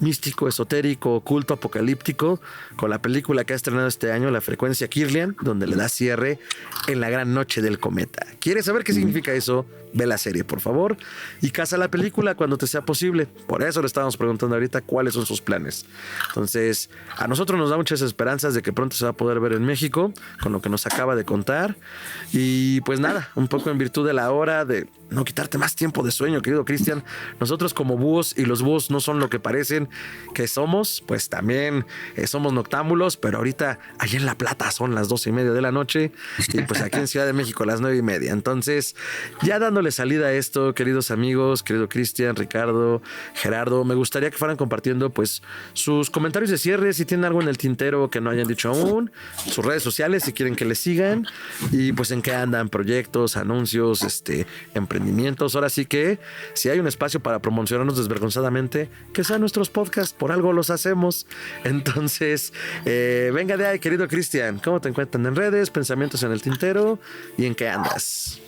místico, esotérico, oculto, apocalíptico, con la película que ha estrenado este año, La Frecuencia Kirlian, donde le da cierre en la gran noche del cometa. ¿Quieres saber qué significa eso? Ve la serie, por favor, y casa la película cuando te sea posible. Por eso le estábamos preguntando ahorita cuáles son sus planes. Entonces, a nosotros nos da muchas esperanzas de que pronto se va a poder ver en México, con lo que nos acaba de contar. Y pues nada, un poco en virtud de la hora, de no quitarte más tiempo de sueño, querido Cristian. Nosotros como búhos, y los búhos no son lo que parecen que somos, pues también somos noctámbulos, pero ahorita allá en La Plata son las 12:30 de la noche y pues aquí en Ciudad de México las 9:30. Entonces, ya dándole salida a esto, queridos amigos, querido Cristian, Ricardo, Gerardo, me gustaría que fueran compartiendo pues sus comentarios de cierre, si tienen algo en el tintero que no hayan dicho aún, sus redes sociales si quieren que les sigan, y pues en qué andan, proyectos, anuncios, emprendimientos. Ahora sí que si hay un espacio para promocionarnos desvergonzadamente, que sean nuestros podcasts, por algo los hacemos. Entonces, venga de ahí, querido Cristian, ¿cómo te encuentran en redes, pensamientos en el tintero y en qué andas?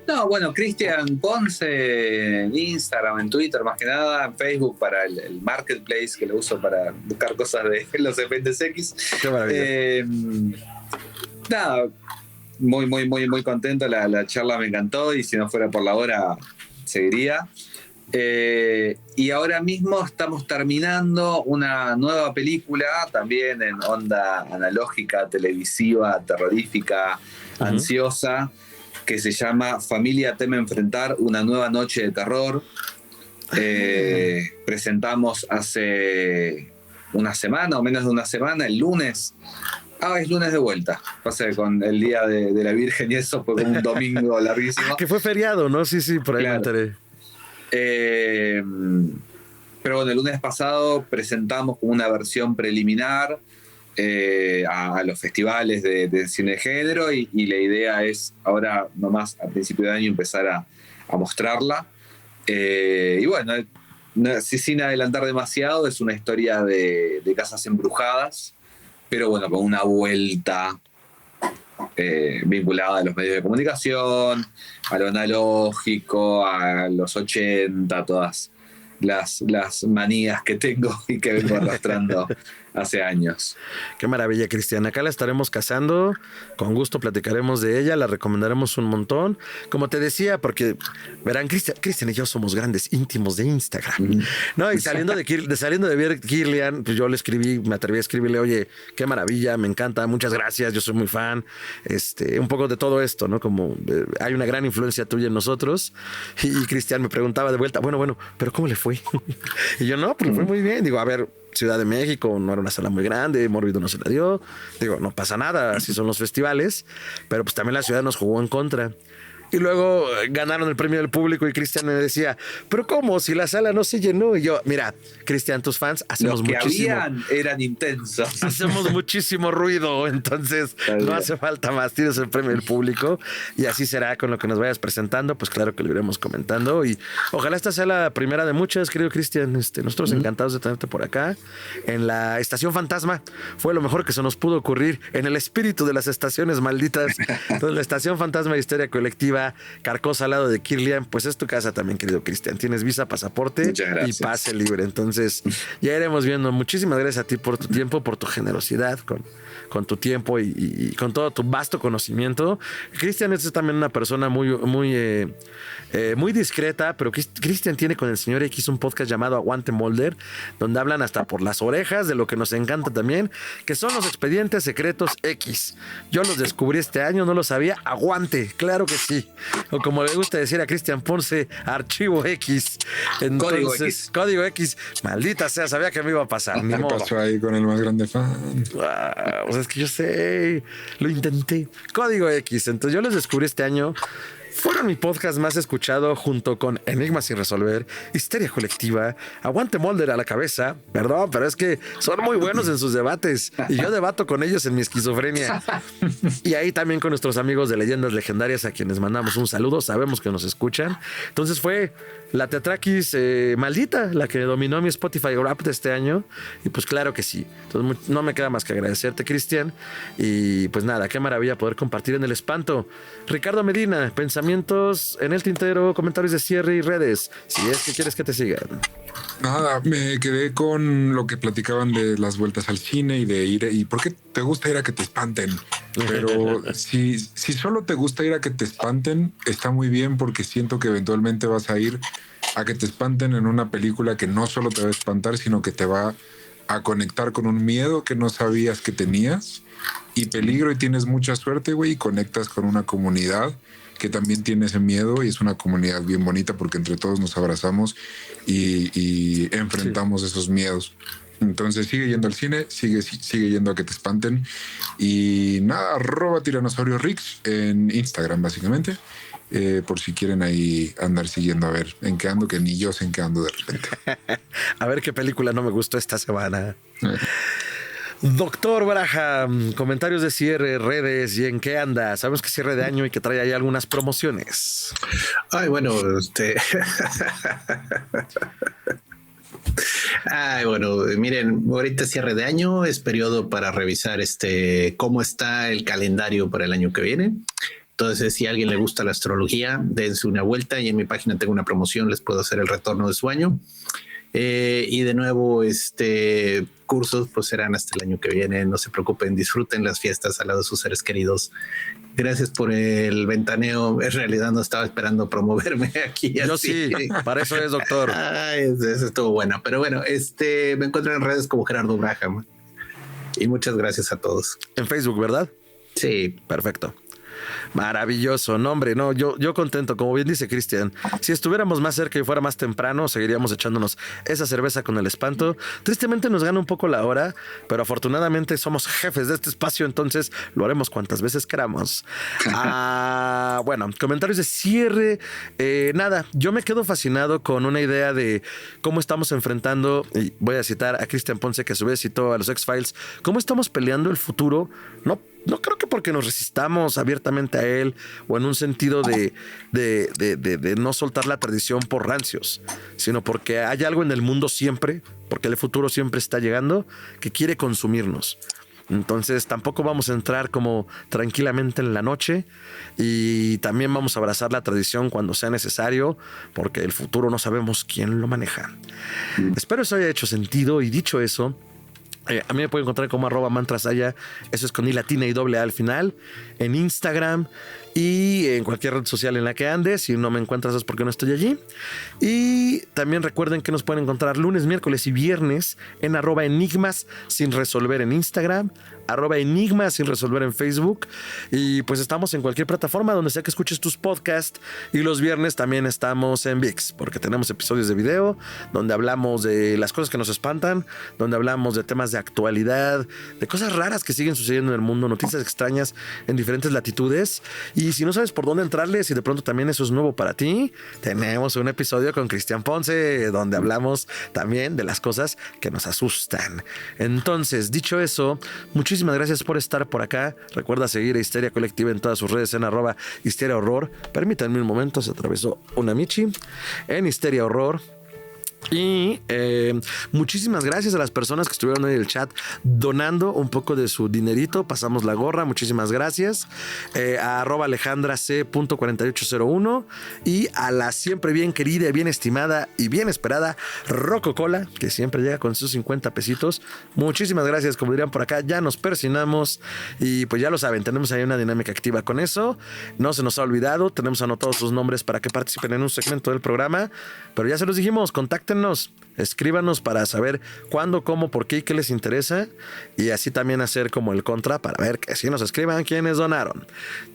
No, bueno, Cristian Ponce en Instagram, en Twitter más que nada, en Facebook para el marketplace que lo uso para buscar cosas de los FNTX. Qué maravilla. Nada, muy contento, la charla me encantó y si no fuera por la hora seguiría. Y ahora mismo estamos terminando una nueva película también en onda analógica, televisiva, terrorífica, ansiosa, que se llama Familia teme enfrentar una nueva noche de terror. Presentamos hace una semana o menos de una semana, el lunes. Es lunes de vuelta. Pasa que con el día de la Virgen y eso fue como un domingo larguísimo. Que fue feriado, ¿no? Sí, por ahí me enteré. Pero bueno, el lunes pasado presentamos como una versión preliminar a los festivales de cine de género y la idea es ahora, nomás a principio de año, empezar a mostrarla. Y bueno, sin adelantar demasiado, es una historia de casas embrujadas, pero bueno, con una vuelta vinculada a los medios de comunicación, a lo analógico, a los 80, todas las manías que tengo y que vengo arrastrando hace años. Qué maravilla, Cristian. Acá la estaremos cazando. Con gusto platicaremos de ella. La recomendaremos un montón. Como te decía, porque verán, Cristian y yo somos grandes íntimos de Instagram. No, y saliendo de ver Kirlian, pues yo le escribí, me atreví a escribirle, oye, qué maravilla, me encanta, muchas gracias, yo soy muy fan. Un poco de todo esto, ¿no? Como hay una gran influencia tuya en nosotros. Y Cristian me preguntaba de vuelta, bueno, pero ¿cómo le fue? Y yo, no, pues le fue muy bien. Digo, a ver, Ciudad de México no era una sala muy grande, Mórbido no se la dio. Digo, no pasa nada, así son los festivales, pero pues también la ciudad nos jugó en contra. Y luego ganaron el premio del público y Cristian me decía, pero ¿cómo? Si la sala no se llenó. Y yo, mira, Cristian, tus fans hacemos los que muchísimo. eran intensos. Hacemos muchísimo ruido, entonces no hace falta más. Tienes el premio del público y así será con lo que nos vayas presentando. Pues claro que lo iremos comentando y ojalá esta sea la primera de muchas, querido Cristian. Nosotros encantados de tenerte por acá. En la Estación Fantasma fue lo mejor que se nos pudo ocurrir en el espíritu de las estaciones malditas. Entonces, la Estación Fantasma de Histeria Colectiva, Carcosa al lado de Kirlian, pues es tu casa también, querido Cristian. Tienes visa, pasaporte y pase libre. Entonces, ya iremos viendo. Muchísimas gracias a ti por tu tiempo, por tu generosidad con tu tiempo y con todo tu vasto conocimiento. Cristian es también una persona muy discreta, pero Cristian tiene con el señor X un podcast llamado Aguante Molder, donde hablan hasta por las orejas de lo que nos encanta también, que son los expedientes secretos X. Yo los descubrí este año, no lo sabía. Aguante, claro que sí. O como le gusta decir a Cristian Ponce, Archivo X. Entonces, Código X. Maldita sea, sabía que me iba a pasar. ¿Qué pasó ahí con el más grande fan? O sea, es que yo sé, lo intenté. Código X. Entonces yo les descubrí este año. Fueron mi podcast más escuchado junto con Enigmas sin resolver, Histeria Colectiva, Aguante Molder a la cabeza. Perdón, pero es que son muy buenos en sus debates y yo debato con ellos en mi esquizofrenia. Y ahí también con nuestros amigos de Leyendas Legendarias, a quienes mandamos un saludo, sabemos que nos escuchan. Entonces fue la Tetraquis maldita la que dominó mi Spotify Rap de este año y pues claro que sí. Entonces no me queda más que agradecerte, Cristian, y pues nada, qué maravilla poder compartir en el espanto. Ricardo Medina, pensamientos en el tintero, comentarios de cierre y redes, si es que quieres que te sigan. Nada, me quedé con lo que platicaban de las vueltas al cine y de ir, y por qué te gusta ir a que te espanten. Pero si solo te gusta ir a que te espanten, está muy bien, porque siento que eventualmente vas a ir a que te espanten en una película que no solo te va a espantar, sino que te va a conectar con un miedo que no sabías que tenías y peligro, y tienes mucha suerte, güey, y conectas con una comunidad que también tiene ese miedo, y es una comunidad bien bonita porque entre todos nos abrazamos y enfrentamos esos miedos. Entonces sigue yendo al cine, sigue yendo a que te espanten, y nada, @Tiranosaurio_Rix en Instagram básicamente, por si quieren ahí andar siguiendo a ver en qué ando, que ni yo sé en qué ando de repente. A ver qué película no me gustó esta semana. Doctor Braham, comentarios de cierre, redes y en qué anda. Sabemos que cierre de año y que trae ahí algunas promociones. Ay, bueno, Ay, bueno, miren, ahorita cierre de año es periodo para revisar cómo está el calendario para el año que viene. Entonces, si a alguien le gusta la astrología, dense una vuelta y en mi página tengo una promoción, les puedo hacer el retorno de su año. Y de nuevo, cursos pues serán hasta el año que viene. No se preocupen, disfruten las fiestas al lado de sus seres queridos. Gracias por el ventaneo. En realidad no estaba esperando promoverme aquí. Yo así. Sí, para eso es, doctor. Ay, eso estuvo bueno. Pero bueno, me encuentro en redes como Gerardo Braham. Y muchas gracias a todos. En Facebook, ¿verdad? Sí. Perfecto. Maravilloso, no hombre, no, yo contento, como bien dice Cristian. Si estuviéramos más cerca y fuera más temprano, seguiríamos echándonos esa cerveza con el espanto. Tristemente nos gana un poco la hora, pero afortunadamente somos jefes de este espacio, entonces lo haremos cuantas veces queramos. Bueno, comentarios de cierre. Nada, yo me quedo fascinado con una idea de cómo estamos enfrentando, y voy a citar a Cristian Ponce, que a su vez citó a los X-Files, cómo estamos peleando el futuro, no creo que porque nos resistamos abiertamente a él o en un sentido de no soltar la tradición por rancios, sino porque hay algo en el mundo siempre, porque el futuro siempre está llegando, que quiere consumirnos. Entonces tampoco vamos a entrar como tranquilamente en la noche, y también vamos a abrazar la tradición cuando sea necesario, porque el futuro no sabemos quién lo maneja. Espero eso haya hecho sentido, y dicho eso, a mí me pueden encontrar como @mantrasaya, eso es con I latina y doble A al final, en Instagram y en cualquier red social en la que andes. Si no me encuentras es porque no estoy allí. Y también recuerden que nos pueden encontrar lunes, miércoles y viernes en @enigmas sin resolver en Instagram, @enigmas sin resolver en Facebook, y pues estamos en cualquier plataforma donde sea que escuches tus podcasts. Y los viernes también estamos en VIX, porque tenemos episodios de video donde hablamos de las cosas que nos espantan, donde hablamos de temas de actualidad, de cosas raras que siguen sucediendo en el mundo, noticias extrañas en diferentes latitudes. Y si no sabes por dónde entrarle, si de pronto también eso es nuevo para ti, tenemos un episodio con Cristian Ponce donde hablamos también de las cosas que nos asustan. Entonces, dicho eso, muchísimas gracias por estar por acá. Recuerda seguir a Histeria Colectiva en todas sus redes en @Histeria Horror. Permítanme un momento, se atravesó una Michi en Histeria Horror. Y muchísimas gracias a las personas que estuvieron en el chat donando un poco de su dinerito. Pasamos la gorra, muchísimas gracias. A @alejandrac.4801 y a la siempre bien querida, bien estimada y bien esperada Rocco Cola, que siempre llega con sus 50 pesitos. Muchísimas gracias, como dirían por acá, ya nos persinamos y pues ya lo saben, tenemos ahí una dinámica activa con eso. No se nos ha olvidado, tenemos anotados sus nombres para que participen en un segmento del programa, pero ya se los dijimos, contáctenos, escríbanos para saber cuándo, cómo, por qué y qué les interesa, y así también hacer como el contra para ver que sí nos escriban quienes donaron.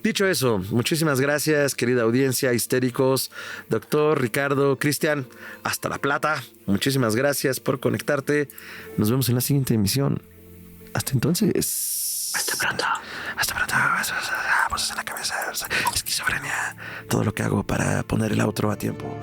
Dicho eso, muchísimas gracias, querida audiencia, histéricos, doctor, Ricardo, Cristian, hasta La Plata. Muchísimas gracias por conectarte. Nos vemos en la siguiente emisión. Hasta entonces. Hasta pronto. Hasta pronto. Voces en la cabeza. Esquizofrenia. Todo lo que hago para poner el outro a tiempo.